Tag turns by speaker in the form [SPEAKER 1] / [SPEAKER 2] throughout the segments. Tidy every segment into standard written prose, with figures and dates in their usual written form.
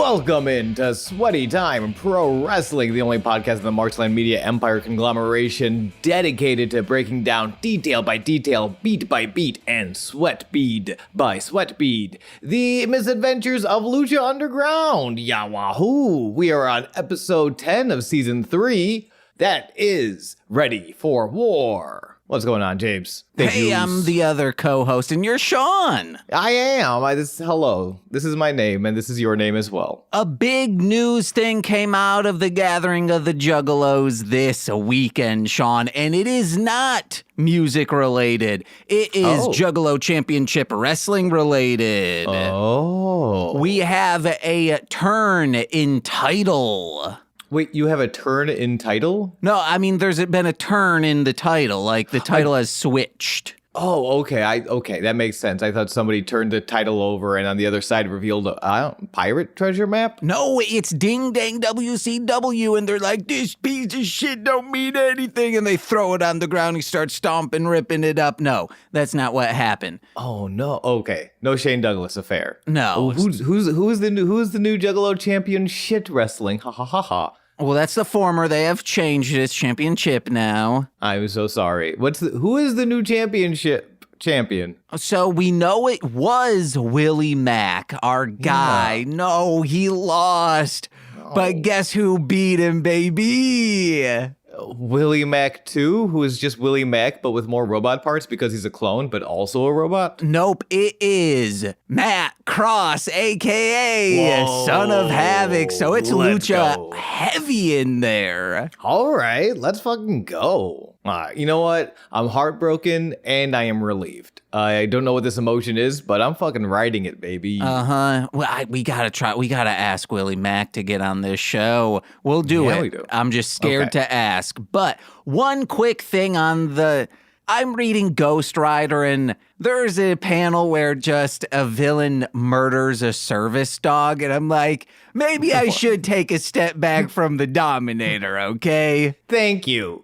[SPEAKER 1] Welcome into Sweaty Time Pro Wrestling, the only podcast in the Marchland Media Empire conglomeration dedicated to breaking down detail by detail, beat by beat, and sweat bead by sweat bead, the misadventures of Lucha Underground. Yahwahoo! We are on episode 10 of season 3. That is Ready for War. What's going on, James?
[SPEAKER 2] Hey, I'm the other co-host, and you're Sean.
[SPEAKER 1] I am. Hello. This is my name, and this is your name as well.
[SPEAKER 2] A big news thing came out of the gathering of the Juggalos this weekend, Sean, and it is not music related. It is Juggalo Championship Wrestling related.
[SPEAKER 1] Oh.
[SPEAKER 2] We have a turn in title.
[SPEAKER 1] Wait, you have a turn in title?
[SPEAKER 2] No, I mean, there's been a turn in the title. Like, the title has switched.
[SPEAKER 1] Oh, okay. Okay, that makes sense. I thought somebody turned the title over and on the other side revealed a pirate treasure map?
[SPEAKER 2] No, it's Ding Dang WCW, and they're like, this piece of shit don't mean anything, and they throw it on the ground and start stomping, ripping it up. No, that's not what happened.
[SPEAKER 1] Oh, no. Okay. No Shane Douglas affair.
[SPEAKER 2] No.
[SPEAKER 1] Oh, who's the new Juggalo champion shit wrestling? Ha ha ha ha.
[SPEAKER 2] Well, that's the former. They have changed its championship now.
[SPEAKER 1] I'm so sorry. Who is the new championship champion?
[SPEAKER 2] So we know it was Willie Mack, our guy.
[SPEAKER 1] Yeah.
[SPEAKER 2] No, he lost. Oh. But guess who beat him, baby?
[SPEAKER 1] Willie Mack 2, who is just Willie Mack, but with more robot parts because he's a clone, but also a robot?
[SPEAKER 2] Nope, it is Matt Cross, a.k.a. Son of Havoc. So it's Lucha heavy in there.
[SPEAKER 1] All right, let's fucking go. You know what? I'm heartbroken and I am relieved. I don't know what this emotion is, but I'm fucking riding it, baby.
[SPEAKER 2] Well, we gotta ask Willie Mack to get on this show. We'll do it.
[SPEAKER 1] We do.
[SPEAKER 2] I'm just scared to ask. But one quick thing I'm reading Ghost Rider, and there's a panel where just a villain murders a service dog, and I'm like, maybe I should take a step back from the Dominator, okay?
[SPEAKER 1] Thank you.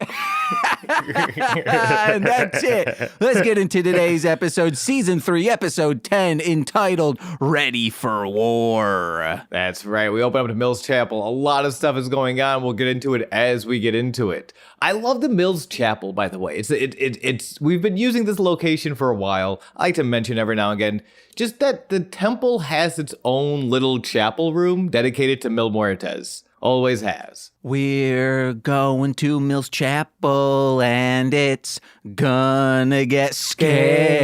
[SPEAKER 2] And that's it. Let's get into today's episode, Season 3, Episode 10, entitled Ready for War.
[SPEAKER 1] That's right. We open up to Mills Chapel. A lot of stuff is going on. We'll get into it as we get into it. I love the Mills Chapel, by the way. It's we've been using this location for a while. I like to mention every now and again, just that the temple has its own little chapel room dedicated to Mil Muertes. Always has.
[SPEAKER 2] We're going to Mills Chapel, and it's gonna get scary.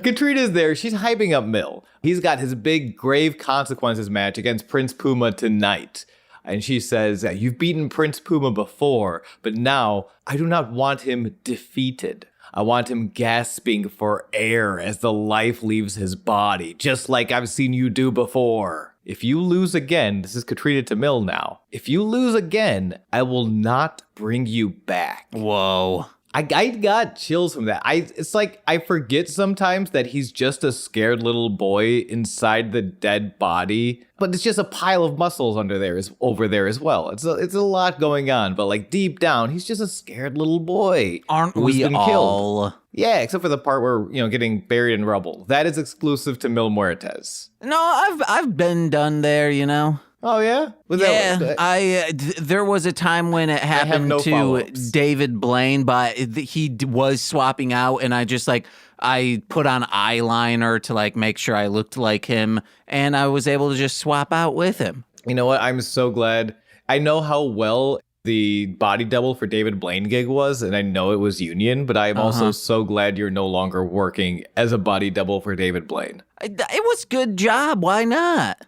[SPEAKER 1] Katrina's there. She's hyping up Mil. He's got his big Grave Consequences match against Prince Puma tonight. And she says, you've beaten Prince Puma before, but now I do not want him defeated. I want him gasping for air as the life leaves his body, just like I've seen you do before. If you lose again, this is Katrina to Mil now. If you lose again, I will not bring you back.
[SPEAKER 2] Whoa.
[SPEAKER 1] I got chills from that. It's like I forget sometimes that he's just a scared little boy inside the dead body, but it's just a pile of muscles over there as well. It's a lot going on, but like deep down, he's just a scared little boy.
[SPEAKER 2] Aren't we all? Killed.
[SPEAKER 1] Yeah, except for the part where, getting buried in rubble. That is exclusive to Mil Muertes.
[SPEAKER 2] No, I've been done there,
[SPEAKER 1] Oh, yeah?
[SPEAKER 2] There was a time when it happened to
[SPEAKER 1] follow-ups.
[SPEAKER 2] David Blaine, but he was swapping out, and I put on eyeliner to make sure I looked like him, and I was able to just swap out with him.
[SPEAKER 1] You know what? I'm so glad. I know how well the body double for David Blaine gig was, and I know it was union, but I'm also so glad you're no longer working as a body double for David Blaine.
[SPEAKER 2] It was good job. Why not?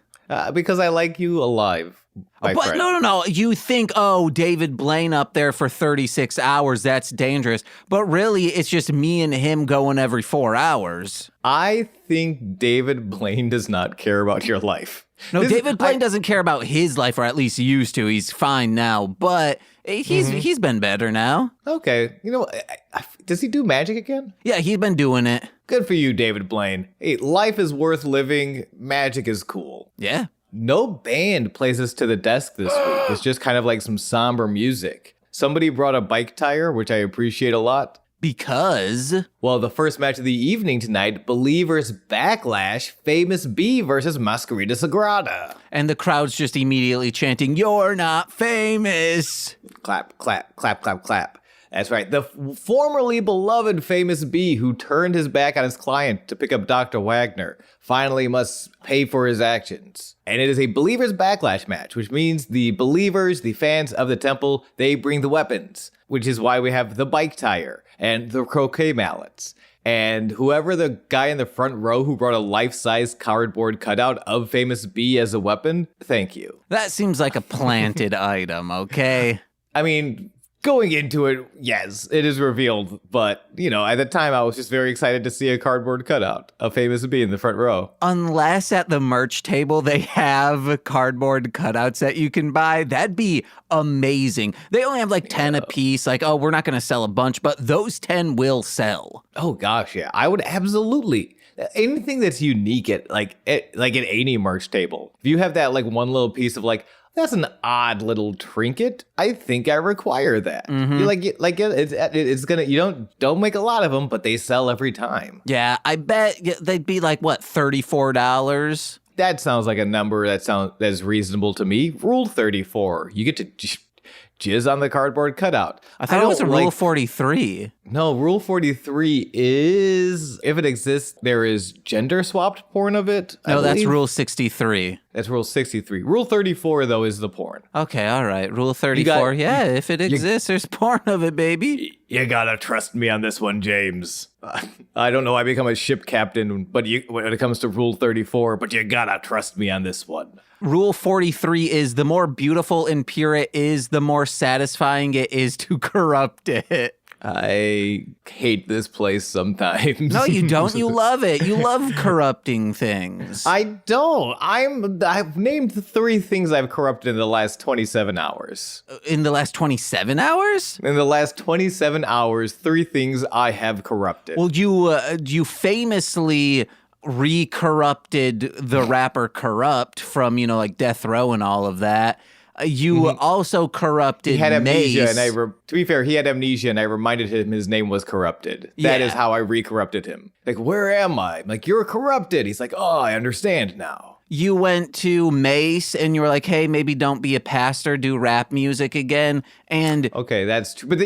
[SPEAKER 1] Because I like you alive. But friend.
[SPEAKER 2] No. You think, David Blaine up there for 36 hours, that's dangerous. But really, it's just me and him going every 4 hours.
[SPEAKER 1] I think David Blaine does not care about your life.
[SPEAKER 2] No, David Blaine doesn't care about his life, or at least he used to. He's fine now, but he's been better now.
[SPEAKER 1] Okay. Does he do magic again?
[SPEAKER 2] Yeah, he's been doing it.
[SPEAKER 1] Good for you, David Blaine. Hey, life is worth living. Magic is cool.
[SPEAKER 2] Yeah.
[SPEAKER 1] No band plays us to the desk this week. It's just kind of like some somber music. Somebody brought a bike tire, which I appreciate a lot.
[SPEAKER 2] Because?
[SPEAKER 1] Well, the first match of the evening tonight, Believers Backlash, Famous B versus Masquerita Sagrada.
[SPEAKER 2] And the crowd's just immediately chanting, "You're not famous."
[SPEAKER 1] Clap, clap, clap, clap, clap. That's right. The formerly beloved Famous B, who turned his back on his client to pick up Dr. Wagner, finally must pay for his actions. And it is a Believers Backlash match, which means the believers, the fans of the temple, they bring the weapons, which is why we have the bike tire and the croquet mallets. And whoever the guy in the front row who brought a life-size cardboard cutout of Famous B as a weapon, thank you.
[SPEAKER 2] That seems like a planted item, okay?
[SPEAKER 1] I mean, going into it, yes, it is revealed, but, at the time I was just very excited to see a cardboard cutout of Famous B in the front row.
[SPEAKER 2] Unless at the merch table they have cardboard cutouts that you can buy, that'd be amazing. They only have like 10 a piece, like, oh, we're not going to sell a bunch, but those 10 will sell.
[SPEAKER 1] Oh gosh, yeah, I would absolutely. Anything that's unique at any merch table. If you have that like one little piece of like, that's an odd little trinket, I think I require that. Mm-hmm. It's gonna, don't make a lot of them, but they sell every time.
[SPEAKER 2] Yeah, I bet they'd be like, what, $34?
[SPEAKER 1] That sounds like a number that's reasonable to me. Rule 34. You get to jizz on the cardboard cutout.
[SPEAKER 2] I thought it was a Rule 43.
[SPEAKER 1] No, Rule 43 is, if it exists, there is gender swapped porn of it.
[SPEAKER 2] No, that's Rule 63.
[SPEAKER 1] That's Rule 63. Rule 34, though, is the porn.
[SPEAKER 2] Okay, all right. Rule 34. If it exists, there's porn of it, baby.
[SPEAKER 1] You gotta trust me on this one, James. I don't know I become a ship captain, but when it comes to Rule 34, but you gotta trust me on this one.
[SPEAKER 2] Rule 43 is the more beautiful and pure it is, the more satisfying it is to corrupt it.
[SPEAKER 1] I hate this place sometimes.
[SPEAKER 2] No, you don't. You love it. You love corrupting things.
[SPEAKER 1] I don't. I've named 3 things I've corrupted in the last 27 hours.
[SPEAKER 2] In the last 27 hours?
[SPEAKER 1] In the last 27 hours, 3 things I have corrupted.
[SPEAKER 2] Well, you famously re-corrupted the rapper Corrupt from, like Death Row and all of that. You also corrupted
[SPEAKER 1] He had amnesia,
[SPEAKER 2] Mace.
[SPEAKER 1] and to be fair, he had amnesia, and I reminded him his name was Corrupted. That is how I re-corrupted him. Like, where am I? I'm like, you're corrupted. He's like, oh, I understand now.
[SPEAKER 2] You went to Mace, and you were like, hey, maybe don't be a pastor, do rap music again. And
[SPEAKER 1] okay, that's true. But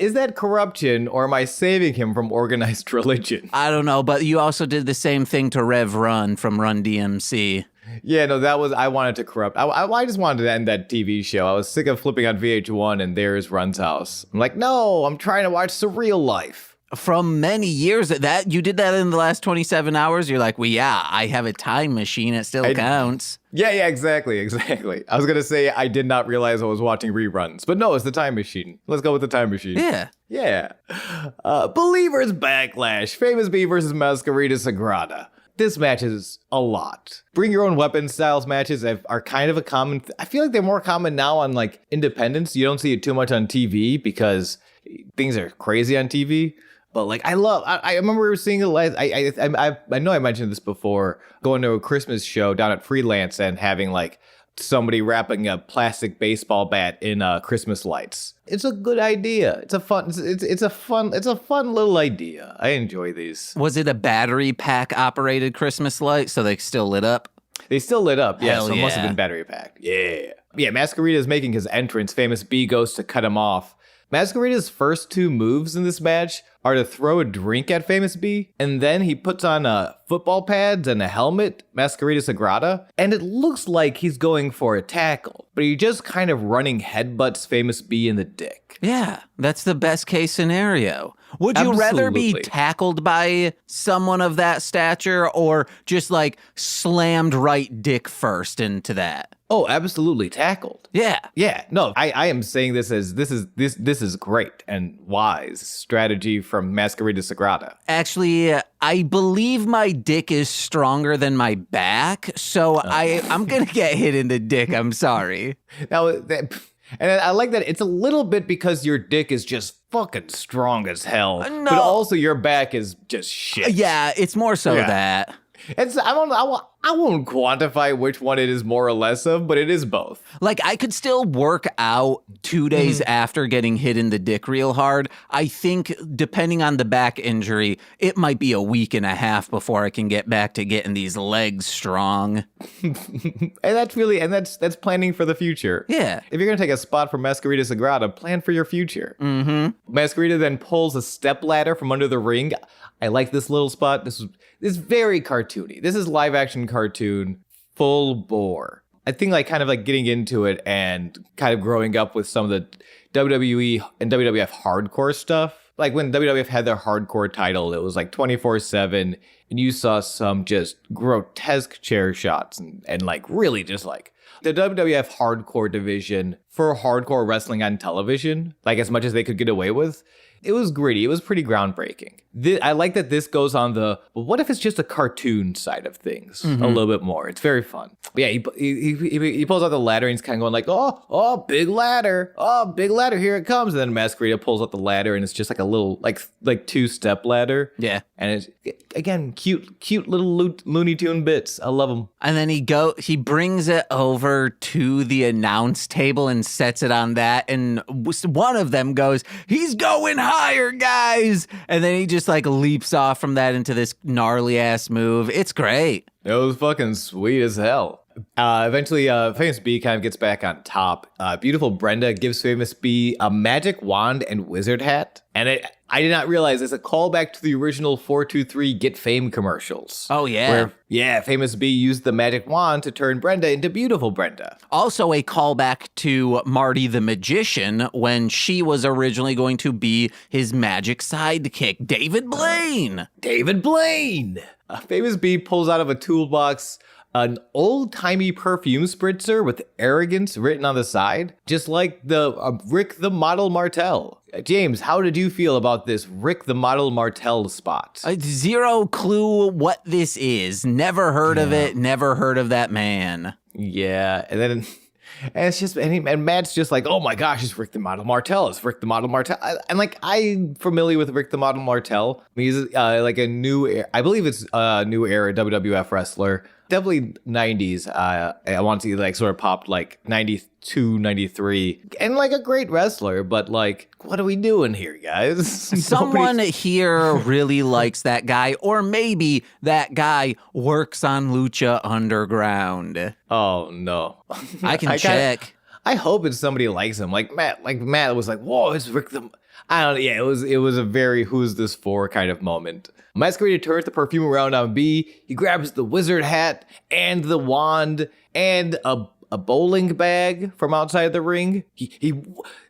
[SPEAKER 1] is that corruption, or am I saving him from organized religion?
[SPEAKER 2] I don't know, but you also did the same thing to Rev Run from Run DMC.
[SPEAKER 1] Yeah, no, I wanted to corrupt. I just wanted to end that TV show. I was sick of flipping on VH1 and there's Run's house. I'm like, no, I'm trying to watch Surreal Life.
[SPEAKER 2] From many years you did that in the last 27 hours. You're like, well, yeah, I have a time machine. It still counts.
[SPEAKER 1] Yeah, exactly. I was going to say I did not realize I was watching reruns, but no, it's the time machine. Let's go with the time machine. Yeah. Believers Backlash, Famous B versus Masquerita Sagrada. This match is a lot. Bring your own weapon styles matches are kind of a common. I feel like they're more common now on like independents. You don't see it too much on TV because things are crazy on TV. But like I remember seeing it last. I know I mentioned this before. Going to a Christmas show down at Freelance and having like somebody wrapping a plastic baseball bat in Christmas lights. It's a good idea. It's a fun little idea. I enjoy these.
[SPEAKER 2] Was it a battery pack operated Christmas light so they still lit up?
[SPEAKER 1] They still lit up. Yeah,
[SPEAKER 2] Hell
[SPEAKER 1] so it must have
[SPEAKER 2] yeah.
[SPEAKER 1] been battery packed. Yeah. Masquerita is making his entrance. Famous B goes to cut him off. Masquerita's first 2 moves in this match are to throw a drink at Famous B, and then he puts on football pads and a helmet, Masquerita Sagrada, and it looks like he's going for a tackle, but he just kind of running headbutts Famous B in the dick.
[SPEAKER 2] Yeah, that's the best case scenario. Would you rather be tackled by someone of that stature or just like slammed right dick first into that?
[SPEAKER 1] Oh, absolutely tackled.
[SPEAKER 2] Yeah.
[SPEAKER 1] Yeah. No, I am saying this as this is great and wise strategy from Masquerita Sagrada.
[SPEAKER 2] Actually, I believe my dick is stronger than my back, so I'm going to get hit in the dick. I'm sorry.
[SPEAKER 1] Now, and I like that it's a little bit because your dick is just fucking strong as hell, but also your back is just shit.
[SPEAKER 2] Yeah, it's more so that.
[SPEAKER 1] I I won't quantify which one it is more or less of, but it is both.
[SPEAKER 2] Like, I could still work out 2 days after getting hit in the dick real hard. I think, depending on the back injury, it might be a week and a half before I can get back to getting these legs strong.
[SPEAKER 1] And that's planning for the future.
[SPEAKER 2] Yeah.
[SPEAKER 1] If you're going to take a spot from Masquerita Sagrada, plan for your future. Masquerita then pulls a step ladder from under the ring. I like this little spot. This is very cartoony. This is live action cartoon, full bore. I think kind of getting into it and kind of growing up with some of the WWE and WWF hardcore stuff. Like when WWF had their hardcore title, it was 24/7, and you saw some just grotesque chair shots and really just the WWF hardcore division for hardcore wrestling on television, as much as they could get away with. It was gritty. It was pretty groundbreaking. I like that this goes on well, what if it's just a cartoon side of things a little bit more? It's very fun. But yeah, he pulls out the ladder and he's kind of going oh, big ladder. Oh, big ladder, here it comes. And then Masquerita pulls out the ladder and it's just a little, 2-step ladder.
[SPEAKER 2] Yeah.
[SPEAKER 1] And it's, again, cute little Looney Tune bits. I love them.
[SPEAKER 2] And then he brings it over to the announce table and sets it on that. And one of them goes, he's going higher, guys. And then he just leaps off from that into this gnarly ass move. It's great.
[SPEAKER 1] It was fucking sweet as hell. Eventually, Famous B kind of gets back on top. Beautiful Brenda gives Famous B a magic wand and wizard hat. And I did not realize it's a callback to the original 423 Get Fame commercials.
[SPEAKER 2] Oh, yeah.
[SPEAKER 1] Where, Famous B used the magic wand to turn Brenda into Beautiful Brenda.
[SPEAKER 2] Also a callback to Marty the Magician when she was originally going to be his magic sidekick, David Blaine.
[SPEAKER 1] David Blaine! Famous B pulls out of a toolbox an old-timey perfume spritzer with arrogance written on the side, just like the Rick the Model Martel. James, how did you feel about this Rick the Model Martel spot?
[SPEAKER 2] Zero clue what this is. Never heard of it. Never heard of that man.
[SPEAKER 1] Yeah, and then... And it's just, and Matt's just oh my gosh, it's Rick the Model Martel. It's Rick the Model Martel. I'm familiar with Rick the Model Martel. He's a new, I believe it's a new era WWF wrestler. Definitely 90s. I want to say sort of popped 92, 93. And a great wrestler, but what are we doing here, guys?
[SPEAKER 2] Someone here really likes that guy, or maybe that guy works on Lucha Underground.
[SPEAKER 1] Oh, no.
[SPEAKER 2] I can check.
[SPEAKER 1] I hope it's somebody likes him. Matt was whoa, it's Rick the... I don't know. Yeah, it was a very who's this for kind of moment. Masquerade turns the perfume around on B. He grabs the wizard hat and the wand and a bowling bag from outside the ring.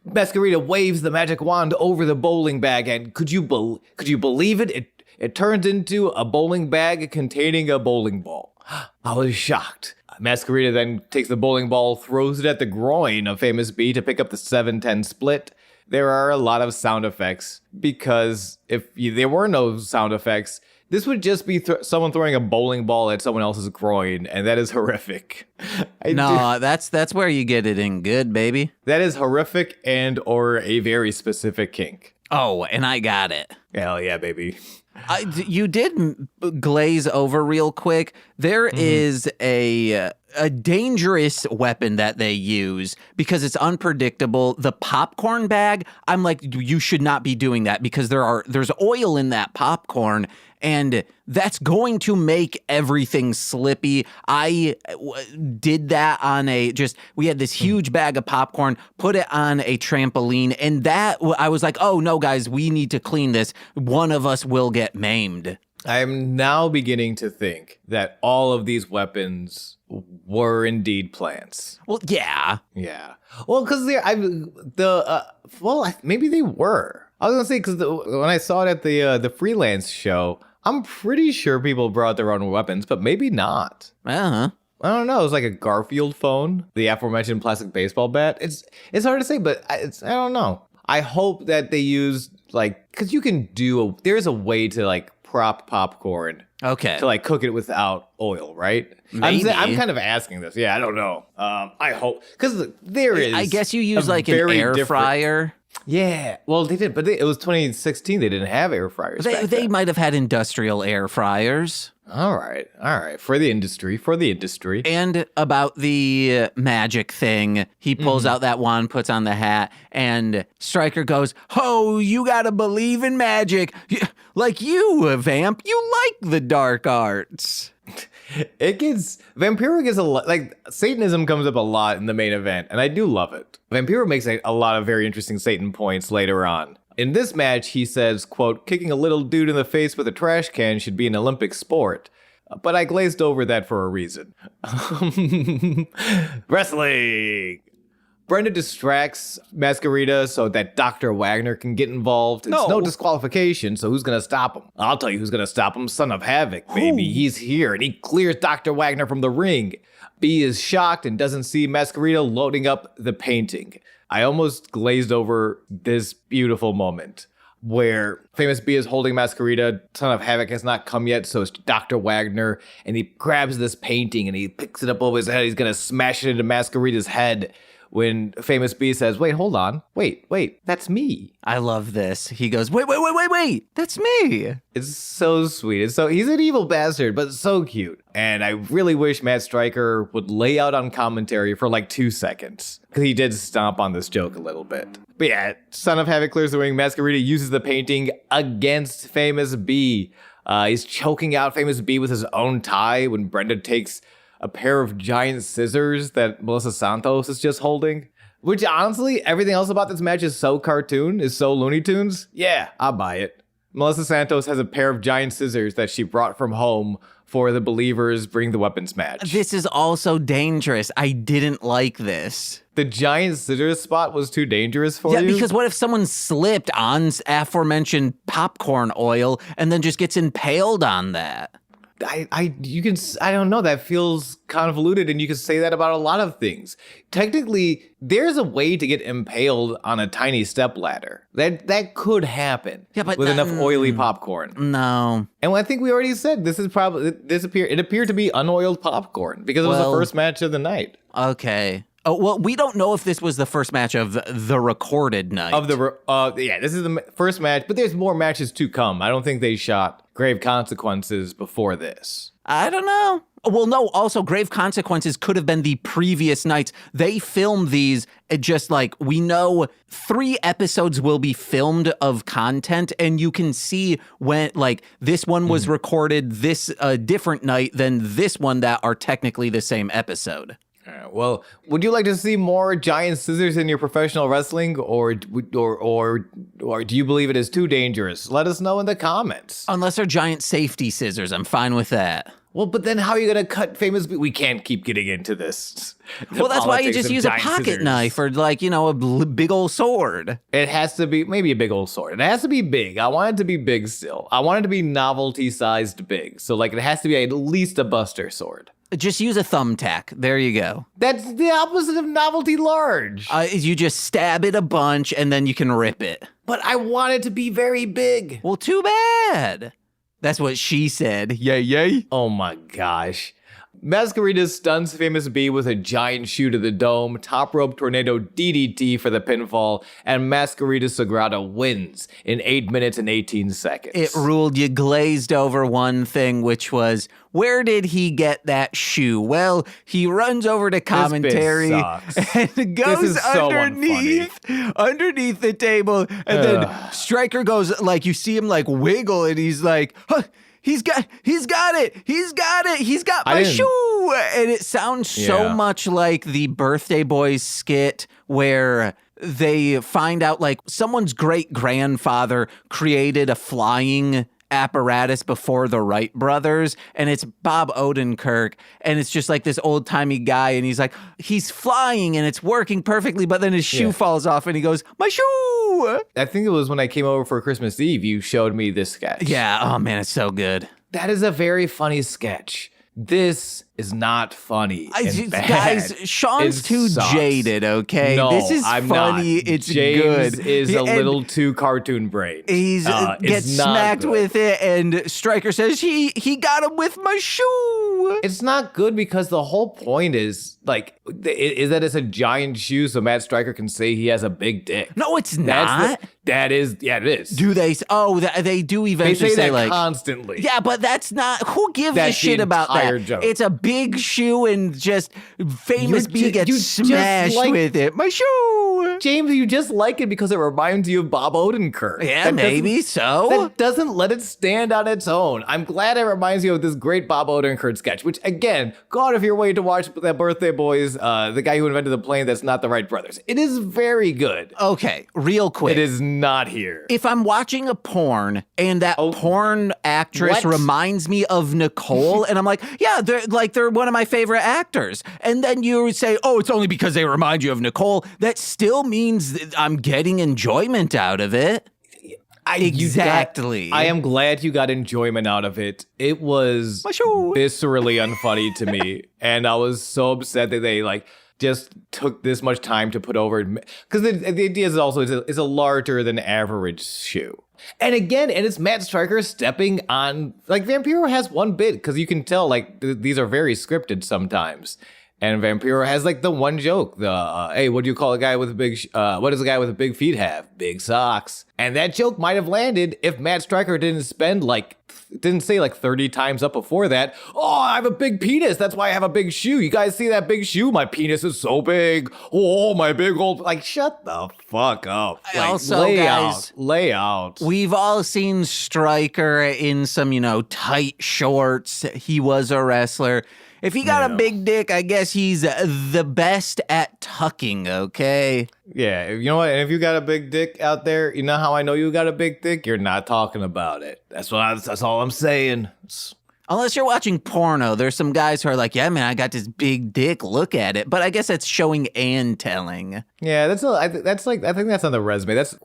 [SPEAKER 1] Masquerade waves the magic wand over the bowling bag, and could you believe it? It turns into a bowling bag containing a bowling ball. I was shocked. Masquerade then takes the bowling ball, throws it at the groin of Famous B to pick up the 7-10 split. There are a lot of sound effects because if there were no sound effects, this would just be someone throwing a bowling ball at someone else's groin, and that is horrific.
[SPEAKER 2] That's where you get it in good, baby.
[SPEAKER 1] That is horrific and or a very specific kink.
[SPEAKER 2] Oh, and I got it.
[SPEAKER 1] Hell yeah, baby.
[SPEAKER 2] You did glaze over real quick. There is a dangerous weapon that they use because it's unpredictable. The popcorn bag, I'm like, you should not be doing that because there's oil in that popcorn and that's going to make everything slippy. I did that on we had this huge bag of popcorn, put it on a trampoline, and that I was like, oh no, guys, we need to clean this. One of us will get maimed.
[SPEAKER 1] I'm now beginning to think that all of these weapons were indeed plants.
[SPEAKER 2] Well, yeah.
[SPEAKER 1] Yeah. Well, because maybe they were. I was gonna say because when I saw it at the freelance show, I'm pretty sure people brought their own weapons, but maybe not.
[SPEAKER 2] Uh-huh.
[SPEAKER 1] I don't know. It was like a Garfield phone, the aforementioned plastic baseball bat. It's hard to say, but I don't know. I hope that they used because you can there's a way to prop popcorn.
[SPEAKER 2] Okay.
[SPEAKER 1] To cook it without oil, right?
[SPEAKER 2] Maybe.
[SPEAKER 1] I'm kind of asking this. Yeah, I don't know. I hope because there is.
[SPEAKER 2] I guess you use an air fryer.
[SPEAKER 1] Yeah, well, they did, but it was 2016. They didn't have air fryers.
[SPEAKER 2] They might have had industrial air fryers.
[SPEAKER 1] All right. For the industry.
[SPEAKER 2] And about the magic thing, he pulls out that wand, puts on the hat, and Stryker goes, "Oh, you gotta believe in magic. Like you, Vamp, you like the dark arts."
[SPEAKER 1] Vampiro gets a lot, like, Satanism comes up a lot in the main event, and I do love it. Vampiro makes a lot of very interesting Satan points later on. In this match, he says, quote, "Kicking a little dude in the face with a trash can should be an Olympic sport. But I glazed over that for a reason." Wrestling! Brenda distracts Masquerita so that Dr. Wagner can get involved. It's no disqualification, so who's gonna stop him? I'll tell you who's gonna stop him. Son of Havoc, baby. He's here, and he clears Dr. Wagner from the ring. B is shocked and doesn't see Masquerita loading up the painting. I almost glazed over this beautiful moment where Famous B is holding Masquerita. Son of Havoc has not come yet, so it's Dr. Wagner, and he grabs this painting and he picks it up over his head. He's gonna smash it into Masquerita's head. When Famous B says, "Wait, hold on. Wait, that's me."
[SPEAKER 2] I love this. He goes, wait, that's me.
[SPEAKER 1] It's so sweet. He's an evil bastard, but so cute. And I really wish Matt Stryker would lay out on commentary for like 2 seconds, because he did stomp on this joke a little bit. But yeah, Son of Havoc clears the ring. Masquerita uses the painting against Famous B. He's choking out Famous B with his own tie when Brenda takes a pair of giant scissors that Melissa Santos is just holding. Which, honestly, everything else about this match is so cartoon, is so Looney Tunes. Yeah, I'll buy it. Melissa Santos has a pair of giant scissors that she brought from home for the Believers Bring the Weapons match.
[SPEAKER 2] This is also dangerous. I didn't like this.
[SPEAKER 1] The giant scissors spot was too dangerous for you?
[SPEAKER 2] Yeah, because what if someone slipped on aforementioned popcorn oil and then just gets impaled on that?
[SPEAKER 1] I don't know. That feels convoluted, and you can say that about a lot of things. Technically, there's a way to get impaled on a tiny step ladder. That could happen.
[SPEAKER 2] Yeah, but
[SPEAKER 1] with enough oily popcorn.
[SPEAKER 2] No.
[SPEAKER 1] And I think we already said it appeared to be unoiled popcorn because it was the first match of the night.
[SPEAKER 2] Okay. Oh, well, we don't know if this was the first match of the recorded night.
[SPEAKER 1] This is the first match, but there's more matches to come. I don't think they shot Grave Consequences before this.
[SPEAKER 2] I don't know. Well, no, also Grave Consequences could have been the previous nights. They filmed these just like, we know 3 episodes will be filmed of content, and you can see when, like, this one was recorded this different night than this one that are technically the same episode.
[SPEAKER 1] Well, would you like to see more giant scissors in your professional wrestling, or do you believe it is too dangerous? Let us know in the comments.
[SPEAKER 2] Unless they're giant safety scissors, I'm fine with that.
[SPEAKER 1] Well, but then how are you going to cut Famous B? We can't keep getting into this.
[SPEAKER 2] Well, that's why you just use a pocket knife or, like, you know, a big old sword.
[SPEAKER 1] It has to be maybe a big old sword. It has to be big. I want it to be big still. I want it to be novelty-sized big. So, like, it has to be at least a Buster sword.
[SPEAKER 2] Just use a thumbtack. There you go.
[SPEAKER 1] That's the opposite of novelty large.
[SPEAKER 2] You just stab it a bunch and then you can rip it.
[SPEAKER 1] But I want it to be very big.
[SPEAKER 2] Well, too bad. That's what she said. Yay.
[SPEAKER 1] Oh my gosh. Masquerita stuns Famous B with a giant shoe to the dome, top rope tornado DDT for the pinfall, and Masquerita Sagrada wins in 8 minutes and 18 seconds.
[SPEAKER 2] It ruled. You glazed over one thing, which was, where did he get that shoe? Well, he runs over to commentary and goes underneath the table, and then Stryker goes, like, you see him like wiggle, and he's like, huh, He's got my shoe. And it sounds so much like the Birthday Boys skit where they find out, like, someone's great grandfather created a flying apparatus before the Wright brothers, and it's Bob Odenkirk, and it's just like this old timey guy, and he's like, he's flying and it's working perfectly, but then his shoe falls off and he goes, my shoe.
[SPEAKER 1] I think it was when I came over for Christmas Eve, you showed me this sketch.
[SPEAKER 2] Yeah. Oh man, it's so good.
[SPEAKER 1] That is a very funny sketch. This is not funny. And bad.
[SPEAKER 2] Guys, Sean's too jaded, okay?
[SPEAKER 1] No,
[SPEAKER 2] this is
[SPEAKER 1] I'm
[SPEAKER 2] funny.
[SPEAKER 1] not.
[SPEAKER 2] It's
[SPEAKER 1] James
[SPEAKER 2] good.
[SPEAKER 1] is a little too cartoon brain.
[SPEAKER 2] He's gets smacked
[SPEAKER 1] good.
[SPEAKER 2] with it, and Stryker says he got him with my shoe.
[SPEAKER 1] It's not good because the whole point is like is that it's a giant shoe, so Matt Stryker can say he has a big dick.
[SPEAKER 2] No, it's not.
[SPEAKER 1] It is.
[SPEAKER 2] Do they? Oh, they do eventually
[SPEAKER 1] say that
[SPEAKER 2] like
[SPEAKER 1] constantly.
[SPEAKER 2] Yeah, but that's not. Who gives a shit about that?
[SPEAKER 1] Joke.
[SPEAKER 2] It's a big shoe, and just famous B gets smashed with it. My shoe.
[SPEAKER 1] James, you just like it because it reminds you of Bob Odenkirk.
[SPEAKER 2] Yeah, maybe so.
[SPEAKER 1] That doesn't let it stand on its own. I'm glad it reminds you of this great Bob Odenkirk sketch, which, again, go out of your way to watch that Birthday Boys, the guy who invented the plane that's not the Wright brothers. It is very good.
[SPEAKER 2] Okay, real quick.
[SPEAKER 1] It is not here.
[SPEAKER 2] If I'm watching a porn and that porn actress reminds me of Nicole, and I'm like, yeah, they're one of my favorite actors. And then you say, oh, it's only because they remind you of Nicole. That still means that I'm getting enjoyment out of it. Exactly.
[SPEAKER 1] I am glad you got enjoyment out of it. It was viscerally unfunny to me. And I was so upset that they just took this much time to put over, because the idea is also it's a larger than average shoe. And again, it's Matt Stryker stepping on, Vampiro has one bit, because you can tell these are very scripted sometimes. And Vampiro has the one joke, hey, what do you call a guy with a big, what does a guy with a big feet have? Big socks. And that joke might have landed if Matt Stryker didn't say 30 times up before that, oh, I have a big penis, that's why I have a big shoe. You guys see that big shoe? My penis is so big. Oh, my big old, shut the fuck up.
[SPEAKER 2] Also,
[SPEAKER 1] lay out.
[SPEAKER 2] We've all seen Stryker in some, tight shorts. He was a wrestler. If he got a big dick, I guess he's the best at tucking, okay?
[SPEAKER 1] Yeah, you know what? And if you got a big dick out there, you know how I know you got a big dick? You're not talking about it. That's all I'm saying.
[SPEAKER 2] Unless you're watching porno, there's some guys who are like, yeah, man, I got this big dick, look at it. But I guess that's showing and telling.
[SPEAKER 1] Yeah, I think that's on the resume. That's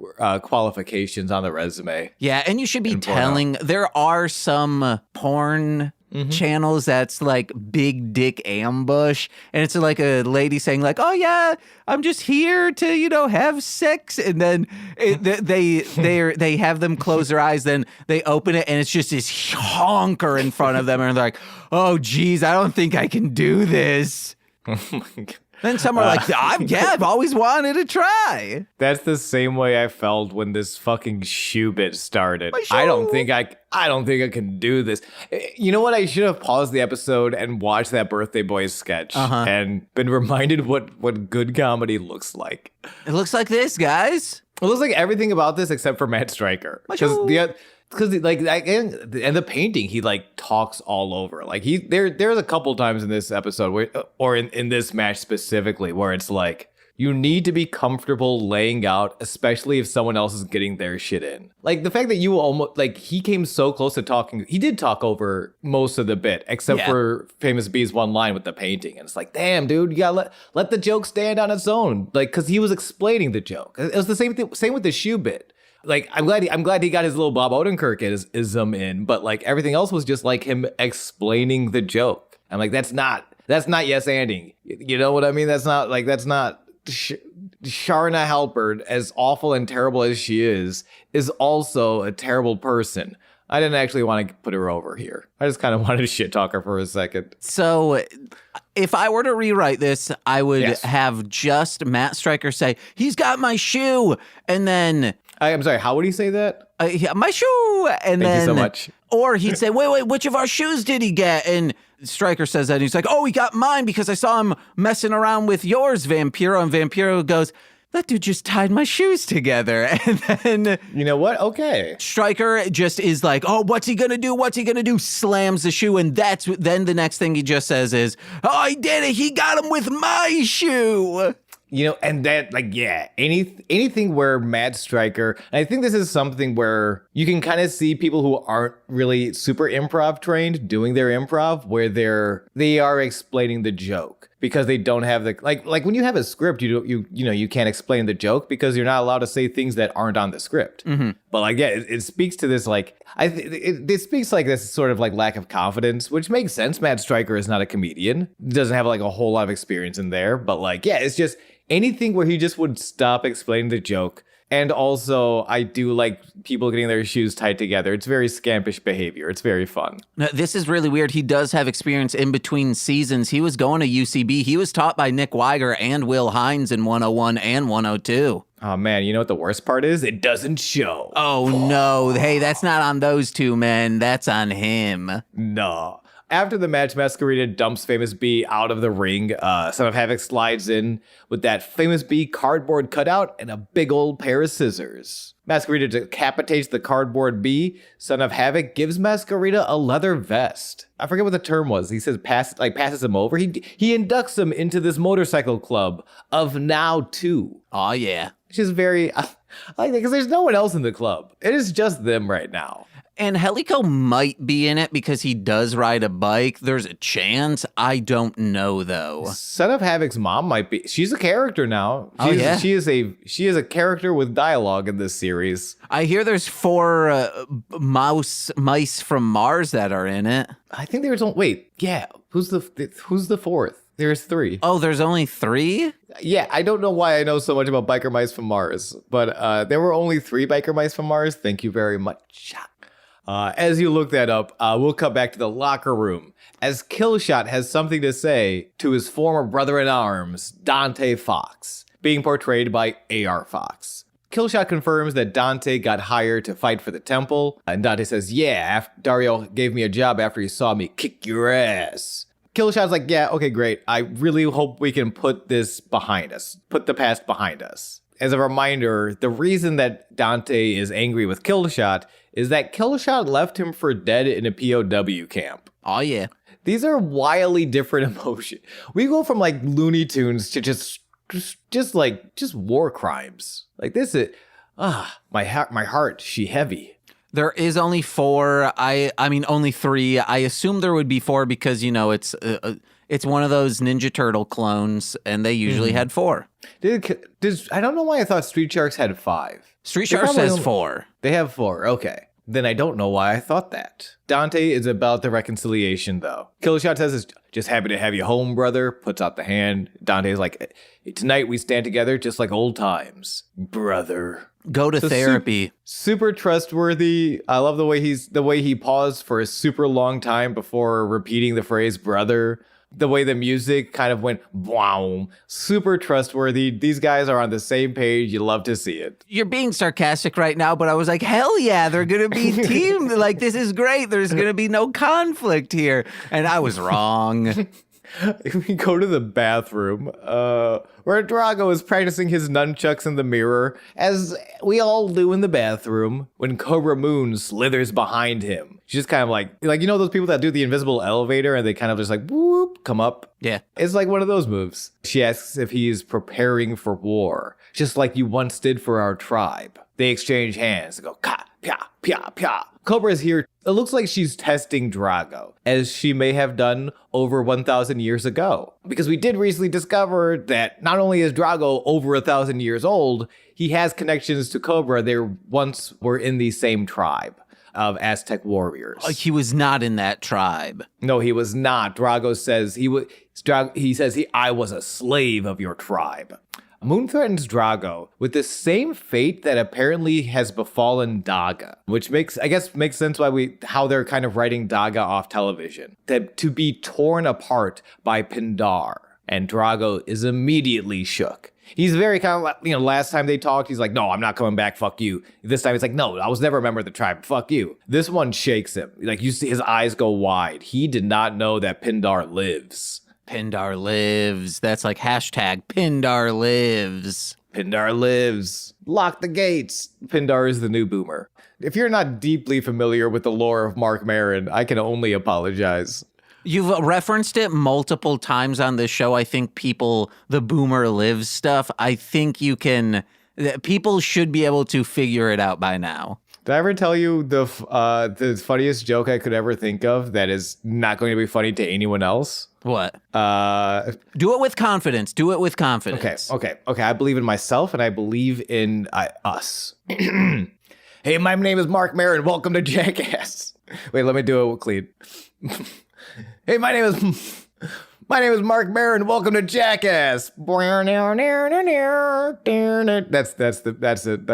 [SPEAKER 1] qualifications on the resume.
[SPEAKER 2] Yeah, and you should be telling. There are some porn channels that's big dick ambush, and it's a lady saying oh yeah, I'm just here to have sex, and then they have them close their eyes, then they open it and it's just this honker in front of them, and they're like, oh geez, I don't think I can do this. Oh my God. Then some are I've always wanted to try.
[SPEAKER 1] That's the same way I felt when this fucking shoe bit started. I don't think I can do this. You know what? I should have paused the episode and watched that Birthday Boys sketch and been reminded what good comedy looks like.
[SPEAKER 2] It looks like this, guys.
[SPEAKER 1] It looks like everything about this except for Matt Stryker. Because and the painting, he talks all over. There's a couple times in this episode or in this match specifically where it's you need to be comfortable laying out, especially if someone else is getting their shit in. The fact that you almost he came so close to talking. He did talk over most of the bit, except for Famous B's one line with the painting, and it's damn, dude, you gotta let the joke stand on its own. Because he was explaining the joke. It was the same with the shoe bit. I'm glad he got his little Bob Odenkirk-ism in, but everything else was just him explaining the joke. I'm that's not yes-anding. You know what I mean? That's not Sharna Halpert, as awful and terrible as she is also a terrible person. I didn't actually want to put her over here. I just kind of wanted to shit talk her for a second.
[SPEAKER 2] So if I were to rewrite this, I would have just Matt Stryker say, he's got my shoe. And then...
[SPEAKER 1] I'm sorry, how would he say that?
[SPEAKER 2] Yeah, my shoe. And
[SPEAKER 1] Thank you so much.
[SPEAKER 2] Or he'd say, wait, which of our shoes did he get? And Stryker says that, and he's oh, he got mine because I saw him messing around with yours, Vampiro. And Vampiro goes, that dude just tied my shoes together. And then...
[SPEAKER 1] You know what? Okay.
[SPEAKER 2] Stryker just is oh, what's he gonna do? What's he gonna do? Slams the shoe, and then the next thing he just says is, oh, he did it. He got him with my shoe.
[SPEAKER 1] And that, anything where Matt Stryker, and I think this is something where you can kind of see people who aren't really super improv trained doing their improv, where they are explaining the joke. because they don't have the like when you have a script, you can't explain the joke because you're not allowed to say things that aren't on the script. But like, yeah, it speaks to this like it speaks like this sort of like lack of confidence, which makes sense. Matt Stryker is not a comedian, doesn't have like a whole lot of experience in there, but like, yeah, it's just anything where he just would stop explaining the joke. And also, I do like people getting their shoes tied together. It's very scampish behavior. It's very fun.
[SPEAKER 2] Now, this is really weird. He does have experience in between seasons. He was going to UCB. He was taught by Nick Weiger and Will Hines in 101 and 102.
[SPEAKER 1] Oh, man, you know what the worst part is? It doesn't show.
[SPEAKER 2] Oh, no. Hey, that's not on those two men. That's on him.
[SPEAKER 1] No. After the match, Masquerita dumps Famous B out of the ring. Son of Havoc slides in with that Famous B cardboard cutout and a big old pair of scissors. Masquerita decapitates the cardboard B. Son of Havoc gives Masquerita a leather vest. I forget what the term was. He says passes him over. He inducts him into this motorcycle club of Now 2.
[SPEAKER 2] Oh, yeah.
[SPEAKER 1] Which is very, I like that because there's no one else in the club. It is just them right now.
[SPEAKER 2] And Helico might be in it because he does ride a bike. There's a chance. I don't know, though.
[SPEAKER 1] Son of Havoc's mom might be. She's a character now. She is a character with dialogue in this series.
[SPEAKER 2] I hear there's 4 mice from Mars that are in it.
[SPEAKER 1] I think there's only. Wait, yeah. Who's the fourth? There's 3.
[SPEAKER 2] Oh, there's only 3?
[SPEAKER 1] Yeah, I don't know why I know so much about biker mice from Mars, but there were only 3 biker mice from Mars. Thank you very much. As you look that up, we'll cut back to the locker room as Killshot has something to say to his former brother-in-arms, Dante Fox, being portrayed by A.R. Fox. Killshot confirms that Dante got hired to fight for the temple, and Dante says, yeah, Dario gave me a job after he saw me kick your ass. Killshot's like, yeah, okay, great. I really hope we can put this behind us, put the past behind us. As a reminder, the reason that Dante is angry with Killshot is that Killshot left him for dead in a POW camp.
[SPEAKER 2] Oh, yeah.
[SPEAKER 1] These are wildly different emotions. We go from like Looney Tunes to just war crimes. Like this is, my heart, she heavy.
[SPEAKER 2] There is only 4. I mean, only 3. I assume there would be 4 because, you know, it's one of those Ninja Turtle clones, and they usually had 4.
[SPEAKER 1] I don't know why I thought Street Sharks had 5.
[SPEAKER 2] Street Sharks has 4.
[SPEAKER 1] They have 4, okay. Then I don't know why I thought that. Dante is about the reconciliation, though. Killshot says, just happy to have you home, brother. Puts out the hand. Dante's like, tonight we stand together just like old times. Brother.
[SPEAKER 2] Go to therapy.
[SPEAKER 1] Super trustworthy. I love the way he paused for a super long time before repeating the phrase brother. The way the music kind of went, wow, super trustworthy. These guys are on the same page. You love to see it.
[SPEAKER 2] You're being sarcastic right now, but I was like, hell yeah, they're going to be team. Like, this is great. There's going to be no conflict here. And I was wrong.
[SPEAKER 1] We go to the bathroom, where Drago is practicing his nunchucks in the mirror, as we all do in the bathroom, when Cobra Moon slithers behind him. She's just kind of like, you know those people that do the invisible elevator, and they kind of just like, whoop, come up?
[SPEAKER 2] Yeah.
[SPEAKER 1] It's like one of those moves. She asks if he is preparing for war, just like you once did for our tribe. They exchange hands and go, ka, pya, pya, pya. Cobra is here. It looks like she's testing Drago, as she may have done over 1,000 years ago. Because we did recently discover that not only is Drago over 1,000 years old, he has connections to Cobra. They once were in the same tribe of Aztec warriors.
[SPEAKER 2] He was not in that tribe.
[SPEAKER 1] No, he was not. Drago says I was a slave of your tribe. Moon threatens Drago with the same fate that apparently has befallen Daga, which makes sense how they're kind of writing Daga off television. That to be torn apart by Pindar. And Drago is immediately shook. He's very kind of like, last time they talked, he's like, no, I'm not coming back, fuck you. This time he's like, no, I was never a member of the tribe, fuck you. This one shakes him. Like, you see his eyes go wide. He did not know that Pindar lives.
[SPEAKER 2] Pindar lives. That's like hashtag Pindar lives.
[SPEAKER 1] Pindar lives. Lock the gates. Pindar is the new boomer. If you're not deeply familiar with the lore of Mark Maron, I can only apologize.
[SPEAKER 2] You've referenced it multiple times on this show. I think the boomer lives stuff, people should be able to figure it out by now.
[SPEAKER 1] Did I ever tell you the funniest joke I could ever think of that is not going to be funny to anyone else?
[SPEAKER 2] What? Do it with confidence. Do it with confidence.
[SPEAKER 1] Okay. I believe in myself and I believe in us. Hey, my name is Mark Maron. Welcome to Jackass. Wait, let me do it clean. Hey, my name is Mark Maron. Welcome to Jackass. That's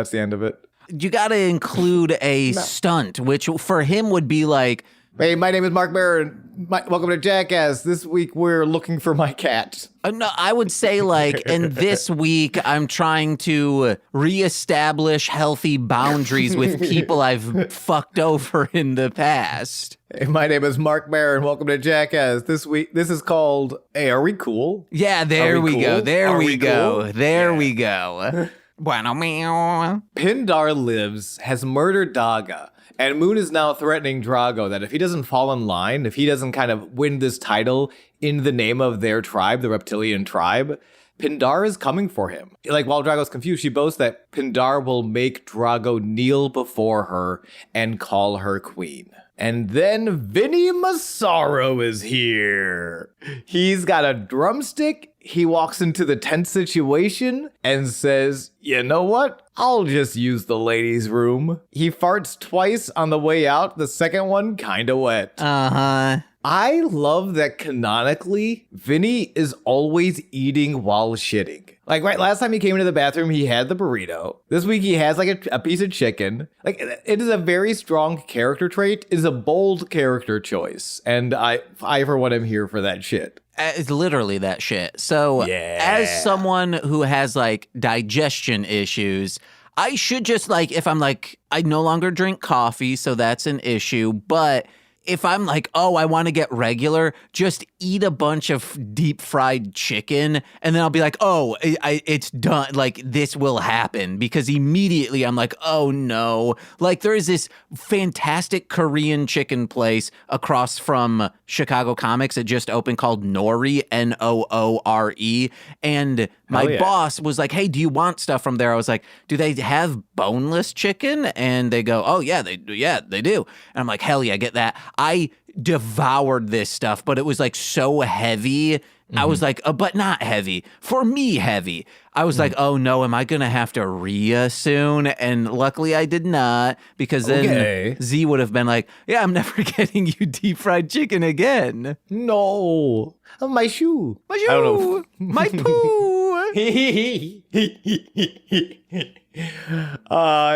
[SPEAKER 1] the end of it.
[SPEAKER 2] You got to include a stunt, which for him would be like,
[SPEAKER 1] hey, my name is Mark Maron. Welcome to Jackass. This week we're looking for my cat.
[SPEAKER 2] No, I would say like, and this week I'm trying to reestablish healthy boundaries with people I've fucked over in the past.
[SPEAKER 1] Hey, my name is Mark Maron. Welcome to Jackass. This week, this is called, hey, are we cool?
[SPEAKER 2] Yeah, there we go. There we go.
[SPEAKER 1] Cool?
[SPEAKER 2] There we go. Bueno, meow.
[SPEAKER 1] Pindar lives, has murdered Daga, and Moon is now threatening Drago that if he doesn't fall in line, if he doesn't kind of win this title in the name of their tribe, the reptilian tribe, Pindar is coming for him. Like, while Drago's confused, she boasts that Pindar will make Drago kneel before her and call her queen. And then Vinny Massaro is here. He's got a drumstick. He walks into the tense situation and says, you know what? I'll just use the ladies' room. He farts twice on the way out. The second one kinda wet.
[SPEAKER 2] Uh-huh.
[SPEAKER 1] I love that canonically, Vinny is always eating while shitting. Like, right, last time he came into the bathroom, he had the burrito. This week, he has, like, a piece of chicken. Like, it is a very strong character trait. It is a bold character choice. And I for one, am here for that shit.
[SPEAKER 2] It's literally that shit. So, as someone who has, like, digestion issues, I should just, like, if I'm like, I no longer drink coffee, so that's an issue, but if I'm like, oh, I want to get regular, just eat a bunch of deep fried chicken, and then I'll be like, oh, it's done. Like, this will happen, because immediately I'm like, oh no. Like, there is this fantastic Korean chicken place across from Chicago Comics that just opened called Nori, Noore, and my boss was like, hey, do you want stuff from there? I was like, do they have boneless chicken? And they go, oh yeah, they do. And I'm like, hell yeah, get that. I devoured this stuff, but it was like so heavy. I was like, but not heavy. For me, heavy. I was like, oh no, am I going to have to Rhea soon? And luckily I did not, because then Z would have been like, yeah, I'm never getting you deep fried chicken again.
[SPEAKER 1] No. My shoe.
[SPEAKER 2] My shoe.
[SPEAKER 1] I don't know.
[SPEAKER 2] My poo.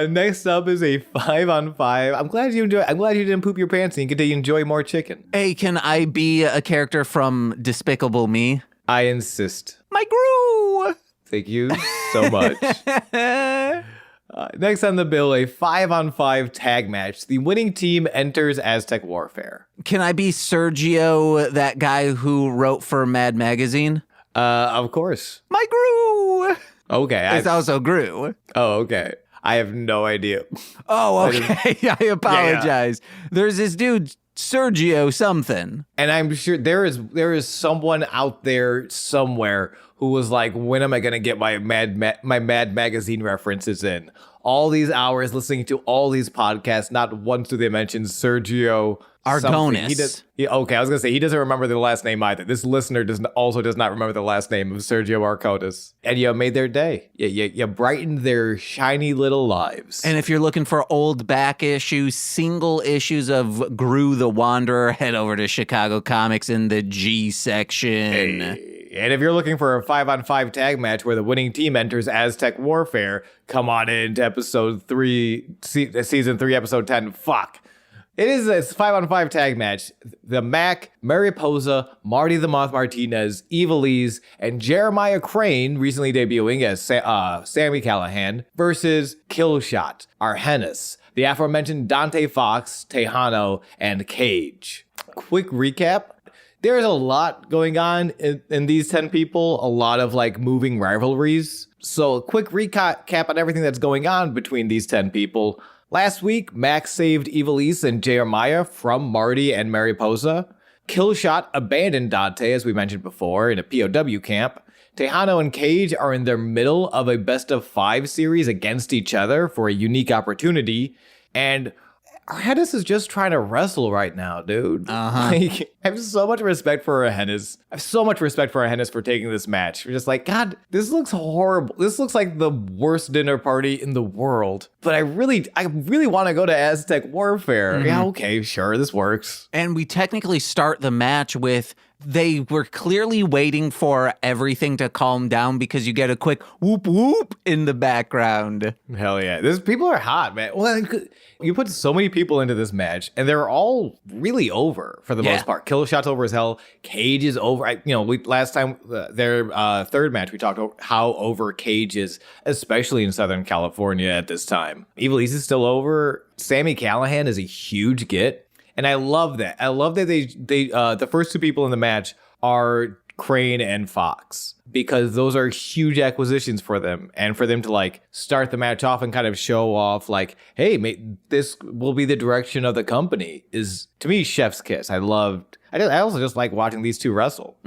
[SPEAKER 1] Next up is a 5-on-5. I'm glad you didn't poop your pants and you get to enjoy more chicken.
[SPEAKER 2] Hey, can I be a character from Despicable Me?
[SPEAKER 1] I insist.
[SPEAKER 2] My Gru.
[SPEAKER 1] Thank you so much. Next on the bill, a 5-on-5 tag match. The winning team enters Aztec Warfare.
[SPEAKER 2] Can I be Sergio, that guy who wrote for Mad Magazine?
[SPEAKER 1] Of course.
[SPEAKER 2] My Gru.
[SPEAKER 1] Okay.
[SPEAKER 2] It's also Gru.
[SPEAKER 1] Oh, okay. I have no idea.
[SPEAKER 2] Oh, okay. I apologize. Yeah. There's this dude, Sergio something.
[SPEAKER 1] And I'm sure there is someone out there somewhere who was like, when am I going to get my Mad Magazine references in? All these hours listening to all these podcasts, not once do they mention Sergio
[SPEAKER 2] Argonis.
[SPEAKER 1] I was going to say, he doesn't remember the last name either. This listener does not remember the last name of Sergio Argonis. And you made their day. You brightened their shiny little lives.
[SPEAKER 2] And if you're looking for old back issues, single issues of Gru the Wanderer, head over to Chicago Comics in the G section.
[SPEAKER 1] Hey. And if you're looking for a 5-on-5 tag match where the winning team enters Aztec Warfare, come on in to episode 3, season 3, episode 10. Fuck. It is a 5-on-5 tag match. The Mac, Mariposa, Marty the Moth Martinez, Evilise, and Jeremiah Crane, recently debuting as Sammy Callahan, versus Killshot, Arhenis, the aforementioned Dante Fox, Tejano, and Cage. Quick recap. There's a lot going on in these 10 people, a lot of like moving rivalries. So a quick recap on everything that's going on between these 10 people. Last week, Max saved Evilise and Jeremiah from Marty and Mariposa. Killshot abandoned Dante, as we mentioned before, in a POW camp. Tejano and Cage are in their middle of a best-of-5 series against each other for a unique opportunity. And Hennis is just trying to wrestle right now, dude. Like, I have so much respect for Hennis. I have so much respect for Hennis for taking this match. We're just like, God, this looks horrible. This looks like the worst dinner party in the world. But I really want to go to Aztec Warfare. Yeah, okay, sure, this works.
[SPEAKER 2] And we technically start the match with they were clearly waiting for everything to calm down because you get a quick whoop whoop in the background.
[SPEAKER 1] Hell yeah. People are hot, man. Well, you put so many people into this match, and they're all really over for the most part. Killshot's over as hell. Cage is over. Last time, their third match, we talked about how over Cage is, especially in Southern California at this time. Evil East is still over. Sami Callihan is a huge get. And I love that. I love that they the first two people in the match are Crane and Fox, because those are huge acquisitions for them. And for them to like start the match off and kind of show off like, hey, mate, this will be the direction of the company is, to me, chef's kiss. I also just like watching these two wrestle.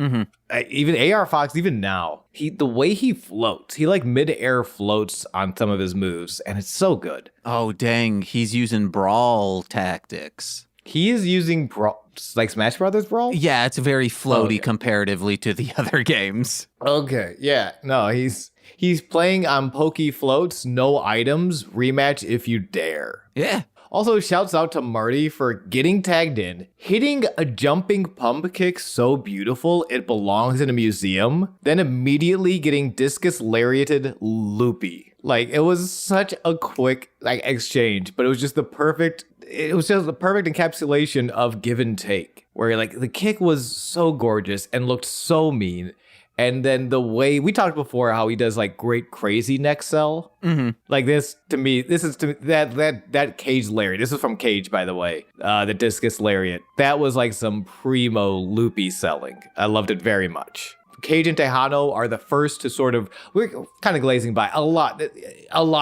[SPEAKER 1] Even AR Fox, even now, the way he floats, he like mid-air floats on some of his moves, and it's so good.
[SPEAKER 2] Oh, dang. He's using brawl tactics.
[SPEAKER 1] He is using like Smash Brothers Brawl?
[SPEAKER 2] Yeah, it's very floaty comparatively to the other games.
[SPEAKER 1] Okay, yeah. No, he's playing on pokey floats, no items, rematch if you dare.
[SPEAKER 2] Yeah.
[SPEAKER 1] Also, shouts out to Marty for getting tagged in, hitting a jumping pump kick so beautiful it belongs in a museum, then immediately getting discus lariated loopy. Like, it was such a quick exchange, but it was just the perfect encapsulation of give and take, where like the kick was so gorgeous and looked so mean. And then the way we talked before, how he does like great crazy neck sell, like this to me, that Cage lariat. This is from Cage, by the way. The discus lariat. That was like some primo loopy selling. I loved it very much. Cage and Tejano are the first to sort of, we're kind of glazing by. A lot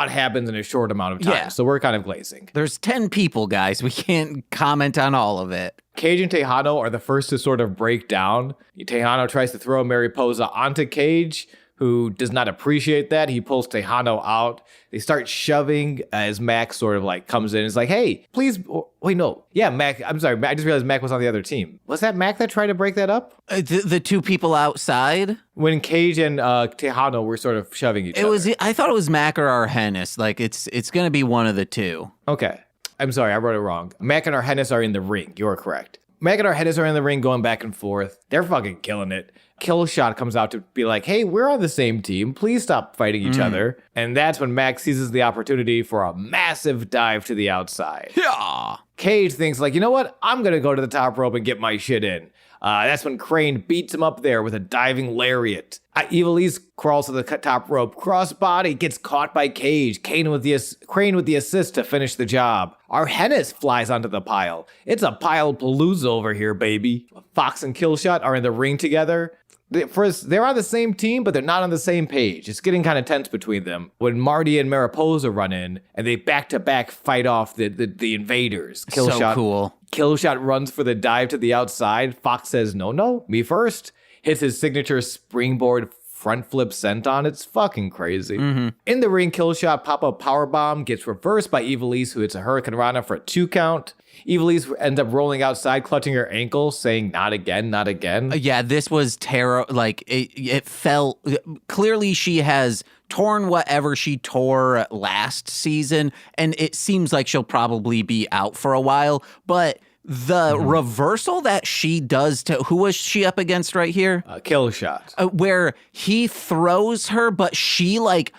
[SPEAKER 1] happens in a short amount of time, so we're kind of glazing.
[SPEAKER 2] There's 10 people, guys. We can't comment on all of it.
[SPEAKER 1] Cage and Tejano are the first to sort of break down. Tejano tries to throw Mariposa onto Cage, who does not appreciate that. He pulls Tejano out. They start shoving as Mac sort of like comes in. It's like, hey, please. Wait, no. Yeah, Mac. I'm sorry. I just realized Mac was on the other team. Was that Mac that tried to break that up?
[SPEAKER 2] The two people outside?
[SPEAKER 1] When Cage and Tejano were sort of shoving each other.
[SPEAKER 2] I thought it was Mac or Arhennis. Like, it's going to be one of the two.
[SPEAKER 1] Okay. I'm sorry. I wrote it wrong. Mac and Arhennis are in the ring. You're correct. Mac and Arhennis are in the ring going back and forth. They're fucking killing it. Killshot comes out to be like, hey, we're on the same team. Please stop fighting each other. And that's when Mac seizes the opportunity for a massive dive to the outside.
[SPEAKER 2] Yeah.
[SPEAKER 1] Cage thinks like, you know what? I'm going to go to the top rope and get my shit in. That's when Crane beats him up there with a diving lariat. Evil East crawls to the top rope. Crossbody gets caught by Cage. Crane with the assist to finish the job. Arhennis flies onto the pile. It's a pile palooza over here, baby. Fox and Killshot are in the ring together. They're on the same team, but they're not on the same page. It's getting kind of tense between them. When Marty and Mariposa run in, and they back-to-back fight off the invaders.
[SPEAKER 2] Killshot, so cool.
[SPEAKER 1] Killshot runs for the dive to the outside. Fox says, no, me first. Hits his signature springboard front flip senton. It's fucking crazy. In the ring, Killshot pop-up powerbomb gets reversed by Evil East, who hits a Hurricane Rana for a 2 count. Evil East ends up rolling outside, clutching her ankle, saying, not again, not again.
[SPEAKER 2] Yeah, this was terrible. Like, it felt... Clearly, she has torn whatever she tore last season, and it seems like she'll probably be out for a while. But the reversal that she does to... Who was she up against right here?
[SPEAKER 1] Killshot.
[SPEAKER 2] Where he throws her, but she, like...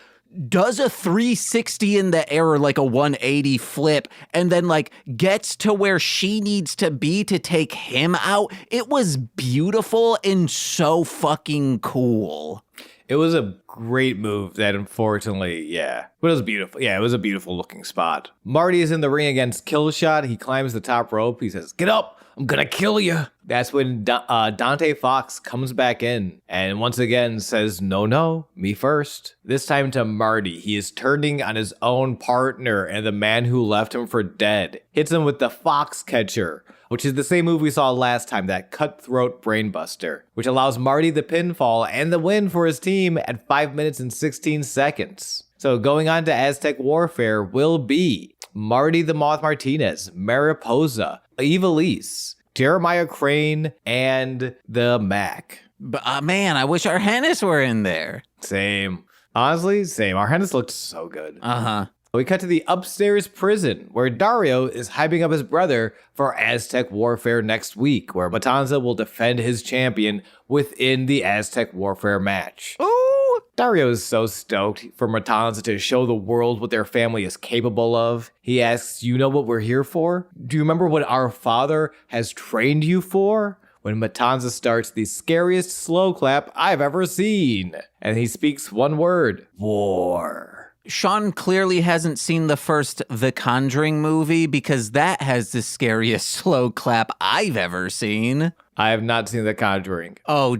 [SPEAKER 2] does a 360 in the air, like a 180 flip, and then like gets to where she needs to be to take him out. It was beautiful and so fucking cool.
[SPEAKER 1] It was a great move that unfortunately, but it was beautiful. Yeah, it was a beautiful looking spot. Marty is in the ring against Killshot. He climbs the top rope. He says, get up. I'm gonna kill you. That's when Dante Fox comes back in and once again says, no, me first. This time to Marty. He is turning on his own partner and the man who left him for dead. Hits him with the Fox Catcher, which is the same move we saw last time, that cutthroat brainbuster, which allows Marty the pinfall and the win for his team at 5 minutes and 16 seconds. So going on to Aztec Warfare will be Marty the Moth Martinez, Mariposa, Evilise, Jeremiah Crane, and the Mac.
[SPEAKER 2] But, man, I wish Arhennis were in there.
[SPEAKER 1] Same. Honestly, same. Arhennis looked so good.
[SPEAKER 2] Uh-huh.
[SPEAKER 1] We cut to the upstairs prison, where Dario is hyping up his brother for Aztec Warfare next week, where Matanza will defend his champion within the Aztec Warfare match.
[SPEAKER 2] Ooh!
[SPEAKER 1] Dario is so stoked for Matanza to show the world what their family is capable of. He asks, "You know what we're here for? Do you remember what our father has trained you for?" When Matanza starts the scariest slow clap I've ever seen. And he speaks one word: war.
[SPEAKER 2] Sean clearly hasn't seen the first The Conjuring movie because that has the scariest slow clap I've ever seen.
[SPEAKER 1] I have not seen The Conjuring.
[SPEAKER 2] Oh,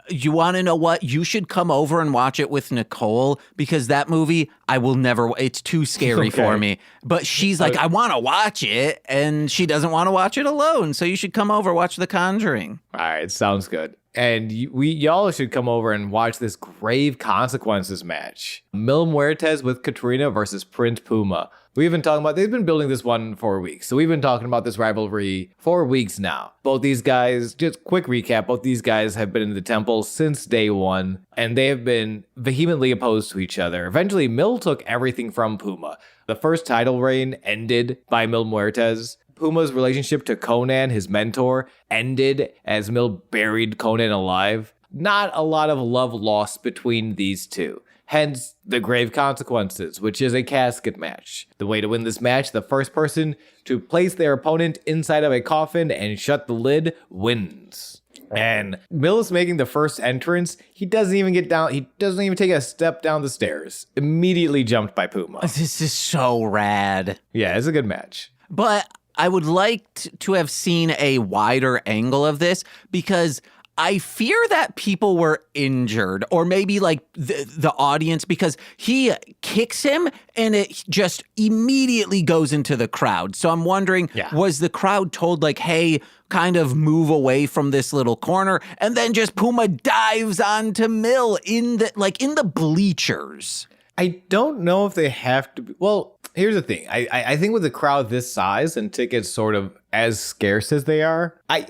[SPEAKER 2] you want to know what? You should come over and watch it with Nicole because that movie, I will never, it's too scary for me. But she's like, I want to watch it, and she doesn't want to watch it alone. So you should come over, watch The Conjuring.
[SPEAKER 1] All right, sounds good. And y'all should come over and watch this Grave Consequences match. Mil Muertes with Katrina versus Prince Puma. We've been talking about, they've been building this one for weeks. So we've been talking about this rivalry for weeks now. Both these guys, just quick recap, both these guys have been in the temple since day one, and they have been vehemently opposed to each other. Eventually, Mil took everything from Puma. The first title reign ended by Mil Muertes. Puma's relationship to Conan, his mentor, ended as Mil buried Conan alive. Not a lot of love lost between these two. Hence, the Grave Consequences, which is a casket match. The way to win this match, the first person to place their opponent inside of a coffin and shut the lid wins. And Mil is making the first entrance. He doesn't even get down. He doesn't even take a step down the stairs. Immediately jumped by Puma.
[SPEAKER 2] This is so rad.
[SPEAKER 1] Yeah, it's a good match.
[SPEAKER 2] But I would like to have seen a wider angle of this because I fear that people were injured or maybe like the audience because he kicks him and it just immediately goes into the crowd. So I'm wondering, was the crowd told like, hey, kind of move away from this little corner, and then just Puma dives onto Mil in the bleachers?
[SPEAKER 1] I don't know if they have to be. Well, here's the thing. I think with a crowd this size and tickets sort of as scarce as they are, I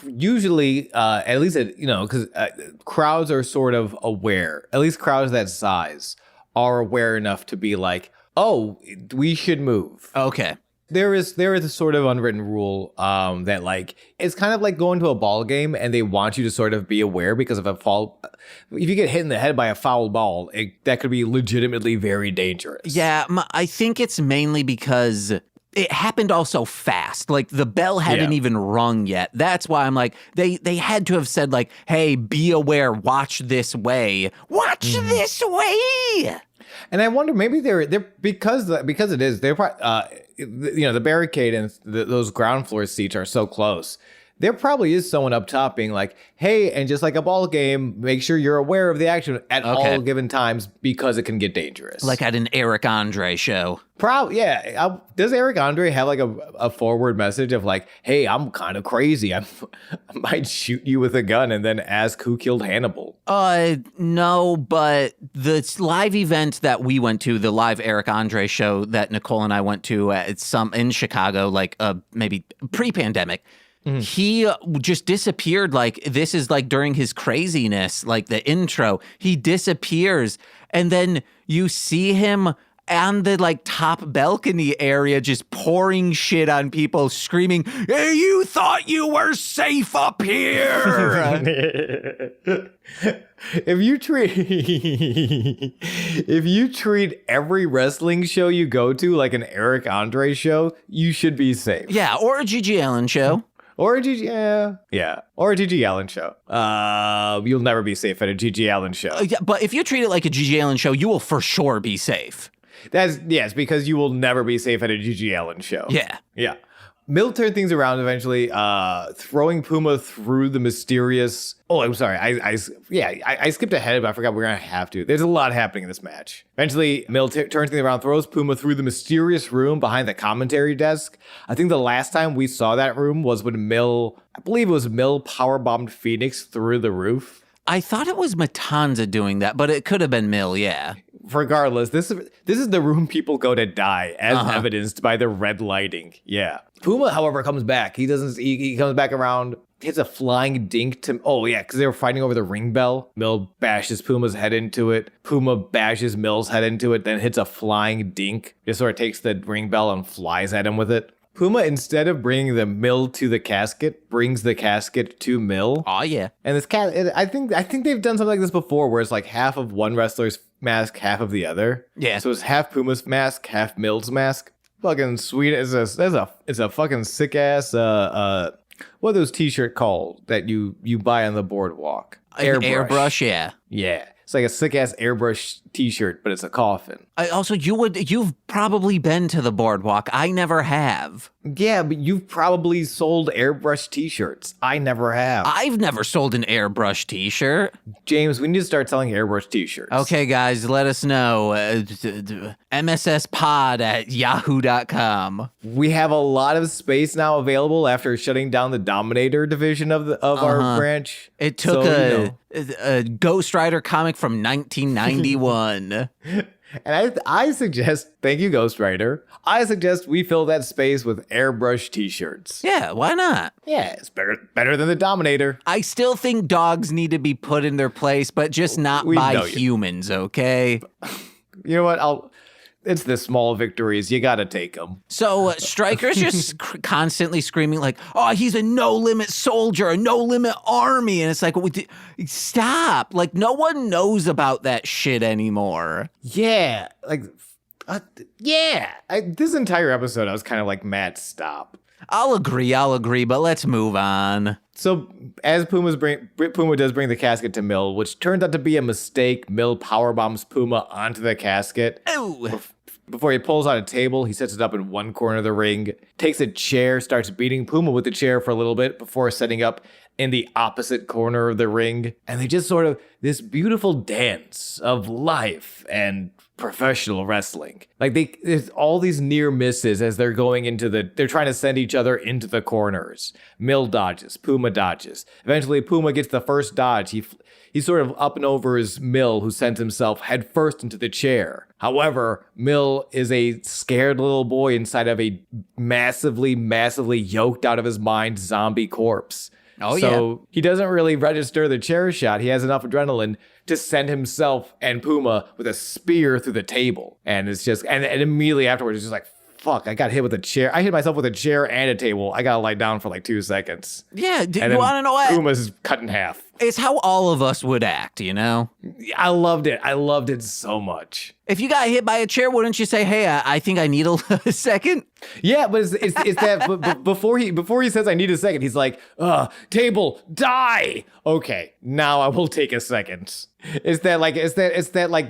[SPEAKER 1] usually, at least, because crowds are sort of aware, at least crowds that size are aware enough to be like, oh, we should move.
[SPEAKER 2] Okay.
[SPEAKER 1] There is a sort of unwritten rule that like it's kind of like going to a ball game and they want you to sort of be aware because of if you get hit in the head by a foul ball, that could be legitimately very dangerous.
[SPEAKER 2] Yeah, I think it's mainly because it happened all so fast. Like the bell hadn't even rung yet. That's why I'm like, they had to have said like, hey, be aware, watch this way. Watch this way.
[SPEAKER 1] And I wonder, maybe they're because it is, they're probably, the barricade and those ground floor seats are so close. There probably is someone up top being like, hey, and just like a ball game, make sure you're aware of the action at all given times because it can get dangerous.
[SPEAKER 2] Like at an Eric Andre show.
[SPEAKER 1] Probably, yeah. Does Eric Andre have like a forward message of like, hey, I'm kind of crazy. I might shoot you with a gun and then ask who killed Hannibal?
[SPEAKER 2] No, but the live event that we went to, the live Eric Andre show that Nicole and I went to in Chicago, like maybe pre-pandemic, he just disappeared. Like this is like during his craziness, like the intro, he disappears. And then you see him on the like top balcony area just pouring shit on people, screaming, hey, you thought you were safe up here.
[SPEAKER 1] If you treat every wrestling show you go to like an Eric Andre show, you should be safe.
[SPEAKER 2] Yeah, or a Gigi Allen show.
[SPEAKER 1] Or a Gigi, or a Gigi Allen show. You'll never be safe at a Gigi Allen show.
[SPEAKER 2] Yeah, but if you treat it like a Gigi Allen show, you will for sure be safe.
[SPEAKER 1] Yes, because you will never be safe at a Gigi Allen show.
[SPEAKER 2] Yeah.
[SPEAKER 1] Mil turned things around eventually, throwing Puma through the mysterious. Oh, I'm sorry. I skipped ahead, but I forgot we're gonna have to. There's a lot happening in this match. Eventually, Mil turns things around, throws Puma through the mysterious room behind the commentary desk. I think the last time we saw that room was when I believe it was Mil powerbombed Phoenix through the roof.
[SPEAKER 2] I thought it was Matanza doing that, but it could have been Mill, yeah.
[SPEAKER 1] Regardless, this is the room people go to die, as evidenced by the red lighting. Yeah. Puma, however, comes back. He comes back around, hits a flying dink to... Oh, yeah, because they were fighting over the ring bell. Mill bashes Puma's head into it. Puma bashes Mill's head into it, then hits a flying dink. Just sort of takes the ring bell and flies at him with it. Puma, instead of bringing the Mill to the casket, brings the casket to Mill.
[SPEAKER 2] Oh, yeah.
[SPEAKER 1] And this I think they've done something like this before, where it's like half of one wrestler's mask, half of the other.
[SPEAKER 2] Yeah.
[SPEAKER 1] So it's half Puma's mask, half Mill's mask. Fucking sweet. It's a fucking sick ass what are those t-shirt called that you buy on the boardwalk?
[SPEAKER 2] Airbrush, yeah.
[SPEAKER 1] Yeah. It's like a sick ass airbrush t-shirt, but it's a coffin.
[SPEAKER 2] You've probably been to the boardwalk. I never have.
[SPEAKER 1] Yeah, but you've probably sold airbrush t-shirts. I never have.
[SPEAKER 2] I've never sold an airbrush t-shirt.
[SPEAKER 1] James, we need to start selling airbrush t-shirts.
[SPEAKER 2] Okay, guys, let us know. MSSpod@yahoo.com.
[SPEAKER 1] We have a lot of space now available after shutting down the Dominator division of our branch.
[SPEAKER 2] It took a Ghost Rider comic from 1991.
[SPEAKER 1] And I suggest, thank you, Ghost Rider, I suggest we fill that space with airbrush t-shirts.
[SPEAKER 2] Yeah, why not?
[SPEAKER 1] Yeah, it's better than the Dominator.
[SPEAKER 2] I still think dogs need to be put in their place, but just not by humans, okay?
[SPEAKER 1] You know what? It's the small victories. You got to take them.
[SPEAKER 2] So Stryker's just constantly screaming like, oh, he's a no-limit soldier, a no-limit army. And it's like, stop. Like, no one knows about that shit anymore.
[SPEAKER 1] Yeah. Like, this entire episode, I was kind of like, Matt, stop.
[SPEAKER 2] I'll agree, but let's move on.
[SPEAKER 1] So as Puma does bring the casket to Mill, which turns out to be a mistake, Mill powerbombs Puma onto the casket.
[SPEAKER 2] Ooh.
[SPEAKER 1] Before he pulls out a table, he sets it up in one corner of the ring, takes a chair, starts beating Puma with the chair for a little bit before setting up in the opposite corner of the ring. And they just sort of, this beautiful dance of life and professional wrestling. Like there's all these near misses as they're going they're trying to send each other into the corners. Mill dodges, Puma dodges. Eventually Puma gets the first dodge. He's sort of up and over his Mill, who sends himself headfirst into the chair. However, Mill is a scared little boy inside of a massively, massively yoked out of his mind zombie corpse.
[SPEAKER 2] Oh,
[SPEAKER 1] so he doesn't really register the chair shot. He has enough adrenaline to send himself and Puma with a spear through the table. And it's just, and immediately afterwards, it's just like, fuck, I got hit with a chair. I hit myself with a chair and a table. I gotta lie down for like 2 seconds.
[SPEAKER 2] Yeah, you wanna know what?
[SPEAKER 1] Puma's cut in half.
[SPEAKER 2] It's how all of us would act, you know?
[SPEAKER 1] I loved it. I loved it so much.
[SPEAKER 2] If you got hit by a chair, wouldn't you say, hey, I think I need a second?
[SPEAKER 1] Yeah, but it's that before he says I need a second, he's like, table, die. Okay, now I will take a second. It's that like,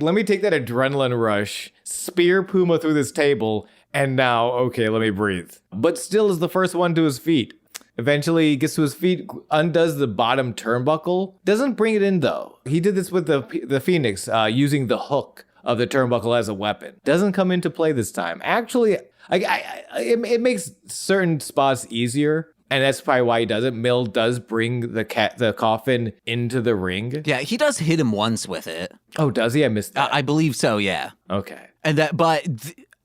[SPEAKER 1] let me take that adrenaline rush, spear Puma through this table, and now, okay, let me breathe. But still is the first one to his feet. Eventually he gets to his feet, undoes the bottom turnbuckle. Doesn't bring it in though. He did this with the Phoenix, using the hook of the turnbuckle as a weapon. Doesn't come into play this time. Actually, it makes certain spots easier. And that's probably why he does it. Mill does bring the coffin into the ring.
[SPEAKER 2] Yeah, he does hit him once with it.
[SPEAKER 1] Oh, does he? I missed that.
[SPEAKER 2] I believe so, yeah.
[SPEAKER 1] Okay.
[SPEAKER 2] And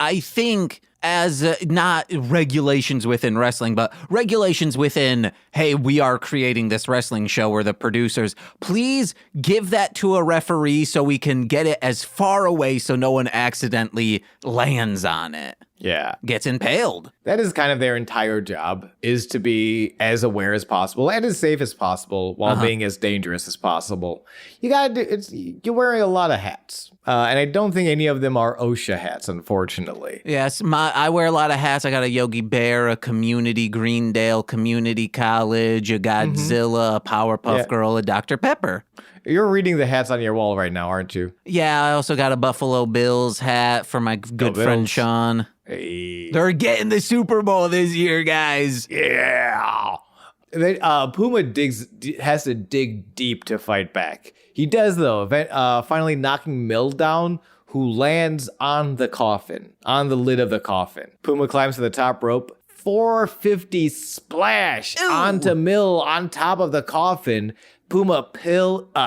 [SPEAKER 2] I think as not regulations within wrestling, but regulations within, hey, we are creating this wrestling show where the producers, please give that to a referee so we can get it as far away so no one accidentally lands on it.
[SPEAKER 1] Yeah.
[SPEAKER 2] Gets impaled.
[SPEAKER 1] That is kind of their entire job, is to be as aware as possible and as safe as possible while being as dangerous as possible. You're wearing a lot of hats. And I don't think any of them are OSHA hats, unfortunately.
[SPEAKER 2] Yes, I wear a lot of hats. I got a Yogi Bear, a Community Greendale Community College, a Godzilla, a Powerpuff Girl, a Dr. Pepper.
[SPEAKER 1] You're reading the hats on your wall right now, aren't you?
[SPEAKER 2] Yeah, I also got a Buffalo Bills hat for my good friend Sean.
[SPEAKER 1] Hey.
[SPEAKER 2] They're getting the Super Bowl this year, guys.
[SPEAKER 1] Yeah. Puma has to dig deep to fight back. He does, though, finally knocking Mill down, who lands on the coffin, on the lid of the coffin. Puma climbs to the top rope. 450 splash onto Mill on top of the coffin. Puma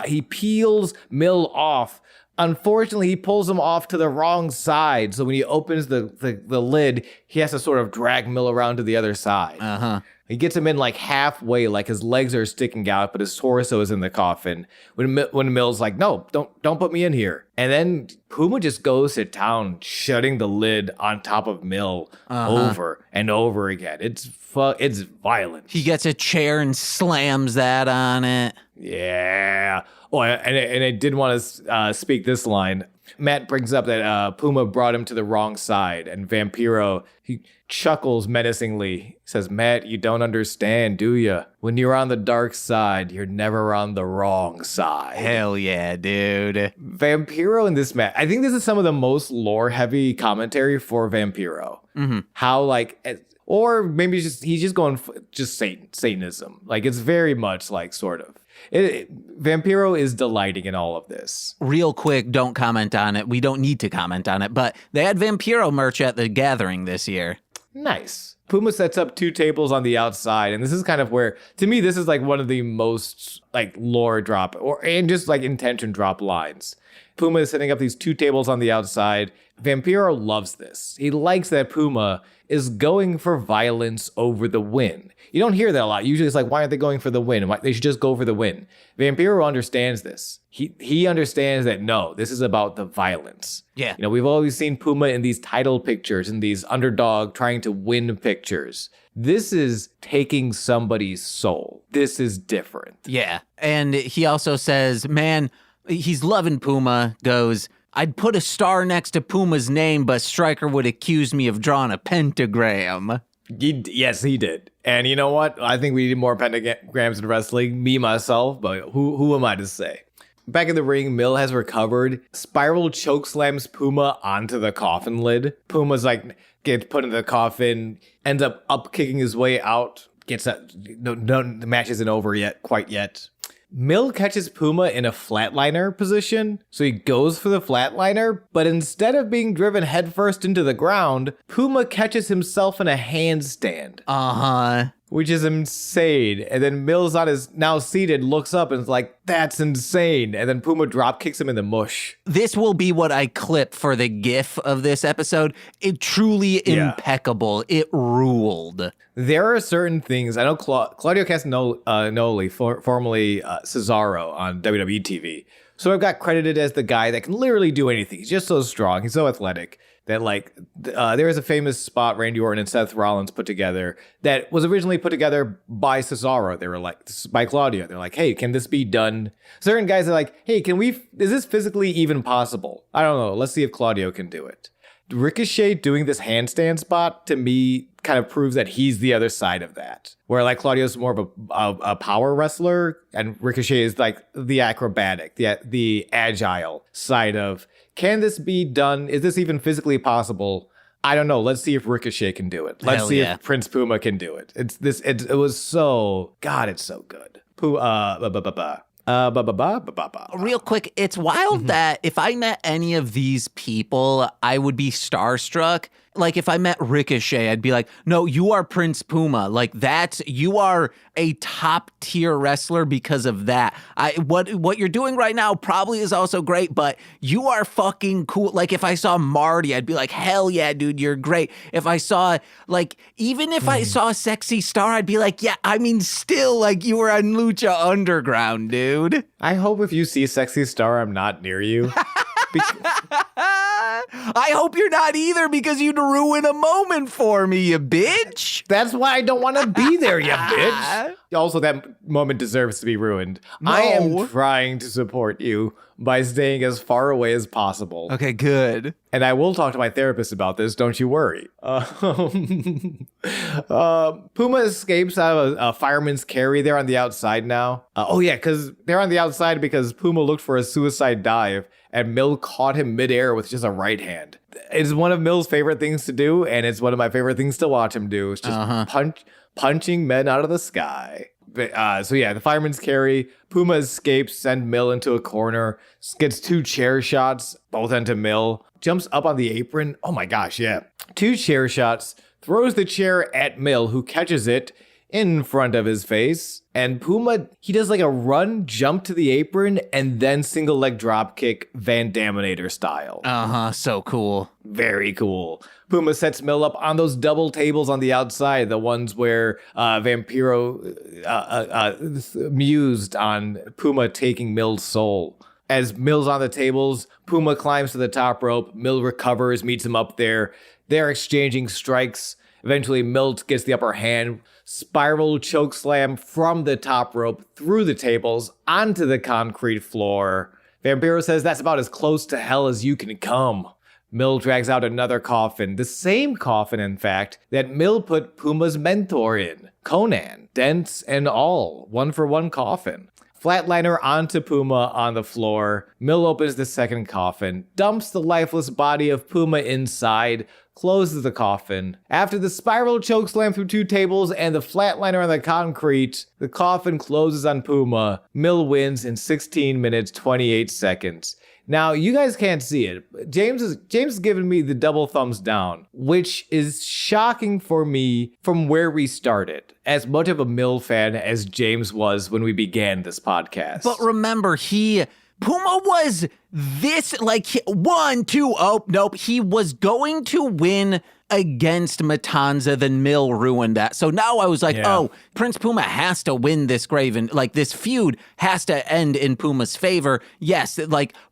[SPEAKER 1] he peels Mill off. Unfortunately, he pulls him off to the wrong side. So when he opens the lid, he has to sort of drag Mill around to the other side.
[SPEAKER 2] Uh-huh.
[SPEAKER 1] He gets him in like halfway, like his legs are sticking out, but his torso is in the coffin. When Mill's like, no, don't put me in here. And then Puma just goes to town, shutting the lid on top of Mill over and over again. It's violent.
[SPEAKER 2] He gets a chair and slams that on it.
[SPEAKER 1] Yeah. Oh, and I did want to speak this line. Matt brings up that Puma brought him to the wrong side, and Vampiro, he chuckles menacingly. He says, Matt, you don't understand, do you? When you're on the dark side, you're never on the wrong side.
[SPEAKER 2] Hell yeah, dude.
[SPEAKER 1] Vampiro in this match, I think this is some of the most lore-heavy commentary for Vampiro.
[SPEAKER 2] Mm-hmm.
[SPEAKER 1] How, like, or maybe he's just going just Satanism. Like, it's very much like sort of. Vampiro is delighting in all of this.
[SPEAKER 2] Real quick, don't comment on it. We don't need to comment on it, but they had Vampiro merch at the gathering this year.
[SPEAKER 1] Nice. Puma sets up 2 tables on the outside, and this is kind of where, to me, this is like one of the most like lore drop and just like intention drop lines. Puma is setting up these 2 tables on the outside. Vampiro loves this. He likes that Puma is going for violence over the win. You don't hear that a lot. Usually it's like, why aren't they going for the win? They should just go for the win. Vampiro understands this. He understands that, no, this is about the violence.
[SPEAKER 2] Yeah.
[SPEAKER 1] You know, we've always seen Puma in these title pictures, in these underdog trying to win pictures. This is taking somebody's soul. This is different.
[SPEAKER 2] Yeah. And he also says, man, he's loving Puma, goes, I'd put a star next to Puma's name, but Stryker would accuse me of drawing a pentagram.
[SPEAKER 1] Yes, he did. And you know what? I think we need more pentagrams in wrestling, me, myself, but who am I to say? Back in the ring, Mill has recovered. Spiral chokeslams Puma onto the coffin lid. Puma's like, gets put in the coffin, ends up kicking his way out. The match isn't over quite yet. Mill catches Puma in a flatliner position, so he goes for the flatliner, but instead of being driven headfirst into the ground, Puma catches himself in a handstand.
[SPEAKER 2] Uh-huh.
[SPEAKER 1] Which is insane. And then Mill's now seated, looks up and is like, that's insane. And then Puma drop kicks him in the mush.
[SPEAKER 2] This will be what I clip for the GIF of this episode. It truly impeccable. It ruled.
[SPEAKER 1] There are certain things. I know Claudio Castagnoli, formerly Cesaro on WWE TV, sort of got credited as the guy that can literally do anything. He's just so strong. He's so athletic. That there is a famous spot Randy Orton and Seth Rollins put together that was originally put together by Cesaro. They were like, by Claudio. They're like, hey, can this be done? Certain guys are like, hey, is this physically even possible? I don't know. Let's see if Claudio can do it. Ricochet doing this handstand spot, to me, kind of proves that he's the other side of that. Where like Claudio's more of a power wrestler, and Ricochet is like the acrobatic, the agile side of, can this be done? Is this even physically possible? I don't know. Let's see if Ricochet can do it. Let's see if Prince Puma can do it. It was so, God, it's so good.
[SPEAKER 2] Real quick, it's wild that if I met any of these people, I would be starstruck. Like if I met Ricochet, I'd be like, no, you are Prince Puma. Like you are a top tier wrestler because of that. What you're doing right now probably is also great, but you are fucking cool. Like if I saw Marty, I'd be like, hell yeah, dude, you're great. If I saw even if I saw Sexy Star, I'd be like, yeah, I mean, still like you were on Lucha Underground, dude.
[SPEAKER 1] I hope if you see Sexy Star, I'm not near you.
[SPEAKER 2] I hope you're not either, because you'd ruin a moment for me, you bitch.
[SPEAKER 1] That's why I don't want to be there, you bitch. Also, that moment deserves to be ruined.
[SPEAKER 2] No.
[SPEAKER 1] I am trying to support you by staying as far away as possible.
[SPEAKER 2] Okay, good.
[SPEAKER 1] And I will talk to my therapist about this, don't you worry. Puma escapes out of a fireman's carry. They're on the outside now. Because they're on the outside because Puma looked for a suicide dive, and Mill caught him midair with just a right hand. It's one of Mill's favorite things to do, and it's one of my favorite things to watch him do. It's just punching men out of the sky. The fireman's carry. Puma escapes, send Mill into a corner, gets 2 chair shots, both into Mill, jumps up on the apron. Oh my gosh, yeah. 2 chair shots, throws the chair at Mill, who catches it in front of his face. And Puma, he does like a run, jump to the apron, and then single leg drop kick Van Daminator style.
[SPEAKER 2] So cool.
[SPEAKER 1] Very cool. Puma sets Mill up on those double tables on the outside, the ones where Vampiro mused on Puma taking Mill's soul. As Mill's on the tables, Puma climbs to the top rope. Mill recovers, meets him up there. They're exchanging strikes. Eventually, Milt gets the upper hand, spiral choke slam from the top rope through the tables onto the concrete floor. Vampiro says that's about as close to hell as you can come. Mill drags out another coffin, the same coffin, in fact, that Mill put Puma's mentor in, Conan, dents and all, 1-for-1 coffin. Flatliner onto Puma on the floor. Mill opens the second coffin, dumps the lifeless body of Puma inside, closes the coffin. After the spiral chokeslam through 2 tables and the flatliner on the concrete, the coffin closes on Puma. Mill wins in 16 minutes, 28 seconds. Now, you guys can't see it. James is giving me the double thumbs down, which is shocking for me from where we started. As much of a Mill fan as James was when we began this podcast.
[SPEAKER 2] But remember, Puma was this, like, he was going to win against Matanza, then Mill ruined that. So now I was like, Prince Puma has to win this Graven. Like, this feud has to end in Puma's favor. Yes,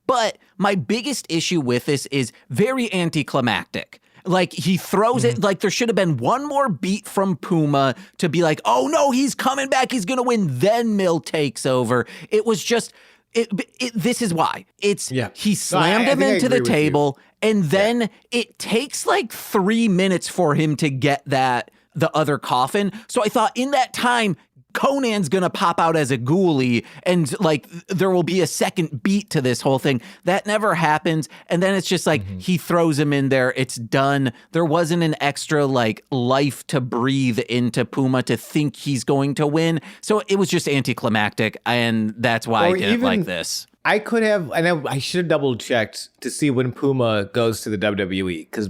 [SPEAKER 2] but my biggest issue with this is very anticlimactic. Like, he throws it, like, there should have been one more beat from Puma to be like, oh no, he's coming back, he's gonna win, then Mill takes over. It was just... this is why. He slammed him into the table, and then it takes like 3 minutes for him to get the other coffin. So I thought in that time, Conan's gonna pop out as a ghoulie, and like there will be a second beat to this whole thing. That never happens, and then it's just like he throws him in there. It's done. There wasn't an extra like life to breathe into Puma to think he's going to win. So it was just anticlimactic, and that's why I didn't like this.
[SPEAKER 1] I could have, and I should have double checked to see when Puma goes to the WWE, because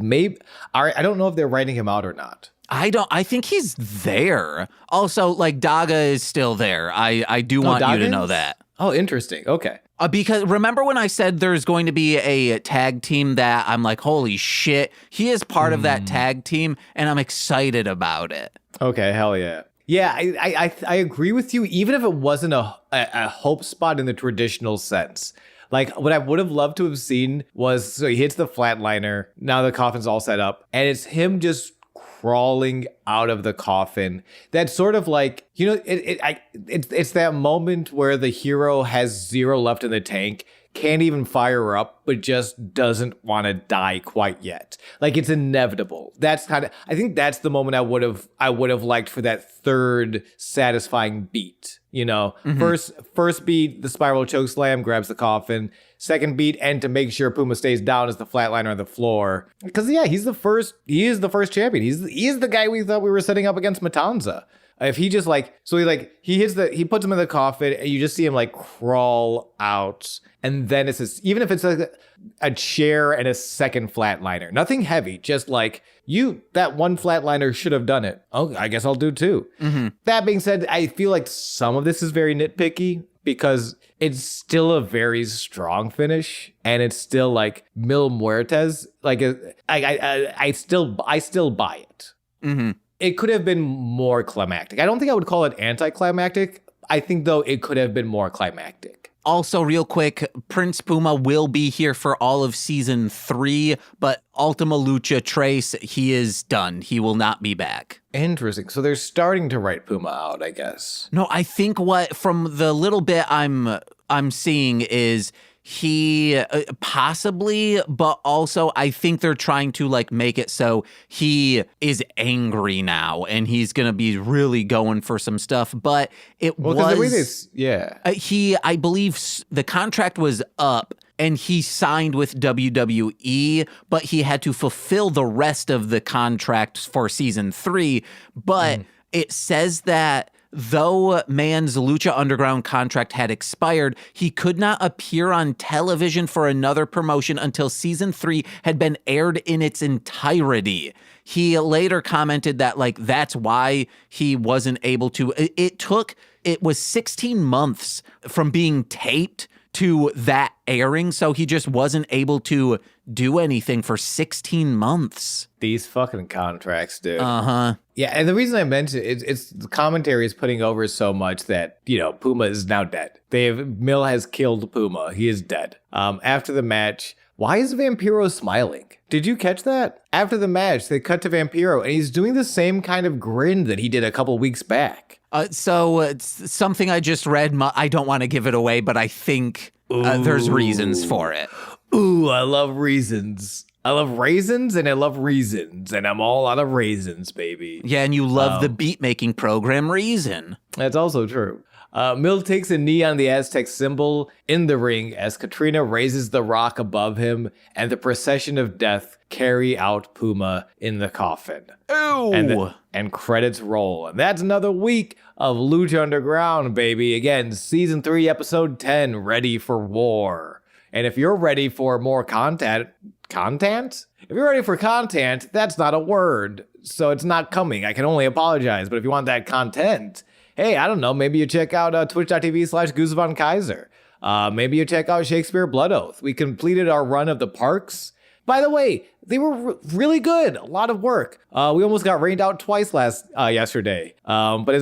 [SPEAKER 1] I don't know if they're writing him out or not.
[SPEAKER 2] I think he's there. Also, like, Daga is still there. I do want you to know that.
[SPEAKER 1] Oh, interesting. Okay.
[SPEAKER 2] Because remember when I said there's going to be a tag team that I'm like, holy shit, he is part of that tag team, and I'm excited about it.
[SPEAKER 1] Okay, hell yeah. Yeah, I agree with you, even if it wasn't a hope spot in the traditional sense. Like, what I would have loved to have seen was, so he hits the flatliner, now the coffin's all set up, and it's him just crawling out of the coffin. That's sort of like, it's that moment where the hero has 0 left in the tank, can't even fire up, but just doesn't want to die quite yet. Like, it's inevitable. I think that's the moment I would have liked for that third satisfying beat. First beat, the spiral choke slam grabs the coffin. Second beat, and to make sure Puma stays down, is the flatliner on the floor. Because he is the first champion. He is the guy we thought we were setting up against Matanza. If he just he puts him in the coffin, and you just see him like crawl out, and then even if it's like a chair and a second flatliner, nothing heavy, just like that one flatliner should have done it. Oh, I guess I'll do too. That being said, I feel like some of this is very nitpicky because it's still a very strong finish, and it's still like Mil Muertes. Like, I still buy it. It could have been more climactic. I don't think I would call it anticlimactic. I think, though, it could have been more climactic.
[SPEAKER 2] Also, real quick, Prince Puma will be here for all of season 3, but Ultima Lucha Trace, he is done. He will not be back.
[SPEAKER 1] Interesting. So they're starting to write Puma out, I guess.
[SPEAKER 2] No, I think from the little bit I'm seeing is he possibly, but also I think they're trying to like make it so he is angry now and he's gonna be really going for some stuff. But I believe the contract was up and he signed with WWE, but he had to fulfill the rest of the contract for season 3. But it says that though Man's Lucha Underground contract had expired, he could not appear on television for another promotion until season 3 had been aired in its entirety. He later commented that, like, that's why he wasn't able to. It was 16 months from being taped to that airing, so he just wasn't able to do anything for 16 months.
[SPEAKER 1] These fucking contracts, dude.
[SPEAKER 2] Uh-huh.
[SPEAKER 1] Yeah, and the reason I mentioned it's the commentary is putting over so much that, Puma is now dead. Mill has killed Puma. He is dead. After the match, why is Vampiro smiling? Did you catch that? After the match, they cut to Vampiro, and he's doing the same kind of grin that he did a couple weeks back.
[SPEAKER 2] So it's something I just read. I don't want to give it away, but I think there's reasons for it.
[SPEAKER 1] Ooh, I love reasons. I love raisins and I love reasons, and I'm all out of raisins, baby.
[SPEAKER 2] Yeah, and you love the beat-making program Reason.
[SPEAKER 1] That's also true. Mill takes a knee on the Aztec symbol in the ring as Katrina raises the rock above him, and the procession of death carry out Puma in the coffin.
[SPEAKER 2] Ooh!
[SPEAKER 1] And credits roll. And that's another week of Lucha Underground, baby. Again, season 3, episode 10, Ready for War. And if you're ready for more content? If you're ready for content, that's not a word, so it's not coming. I can only apologize. But if you want that content, hey, I don't know, maybe you check out twitch.tv/Gustav Kaiser. Maybe you check out Shakespeare Blood Oath. We completed our run of the parks. By the way, they were really good. A lot of work. We almost got rained out twice yesterday. But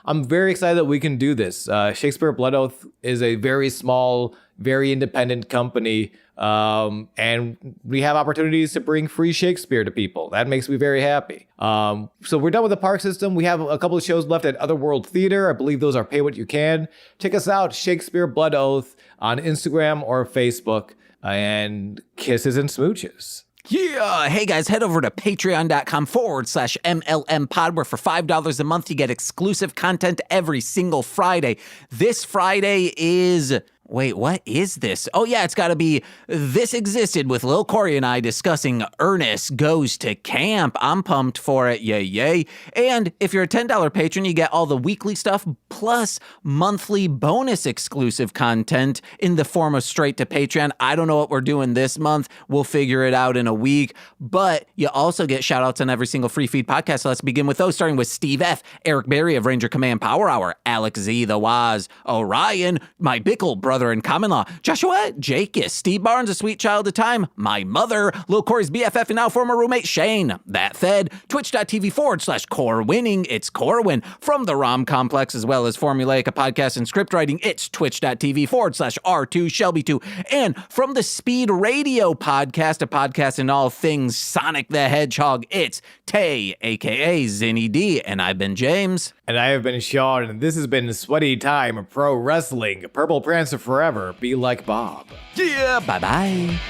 [SPEAKER 1] I'm very excited that we can do this. Shakespeare Blood Oath is a very small, very independent company. And we have opportunities to bring free Shakespeare to people. That makes me very happy. So we're done with the park system. We have a couple of shows left at Otherworld Theater. I believe those are pay what you can. Check us out, Shakespeare Blood Oath, on Instagram or Facebook, and kisses and smooches.
[SPEAKER 2] Yeah. Hey guys, head over to patreon.com/MLM pod, where for $5 a month you get exclusive content every single Friday. This Friday is... Wait, what is this? Oh yeah, it's gotta be This Existed with Lil Corey and I discussing Ernest Goes to Camp. I'm pumped for it, yay yay. And if you're a $10 patron, you get all the weekly stuff plus monthly bonus exclusive content in the form of straight to Patreon. I don't know what we're doing this month. We'll figure it out in a week. But you also get shout outs on every single free feed podcast. So let's begin with those, starting with Steve F., Eric Berry of Ranger Command Power Hour, Alex Z, The Waz, Orion, my Bickle brother in common law, Joshua Jakis, Steve Barnes, a sweet child of time, my mother, Lil Corey's BFF and now former roommate Shane, That Fed, twitch.tv/core-winning, it's Corwin, from the ROM Complex, as well as Formulaic, a podcast and script writing, it's twitch.tv/R2Shelby2, and from the Speed Radio Podcast, a podcast in all things Sonic the Hedgehog, it's Tay, aka Zinny D, and I've been James.
[SPEAKER 1] And I have been Sean, and this has been Sweaty Time of Pro Wrestling. Purple Prancer forever. Be like Bob.
[SPEAKER 2] Yeah, bye-bye.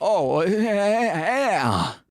[SPEAKER 2] Oh,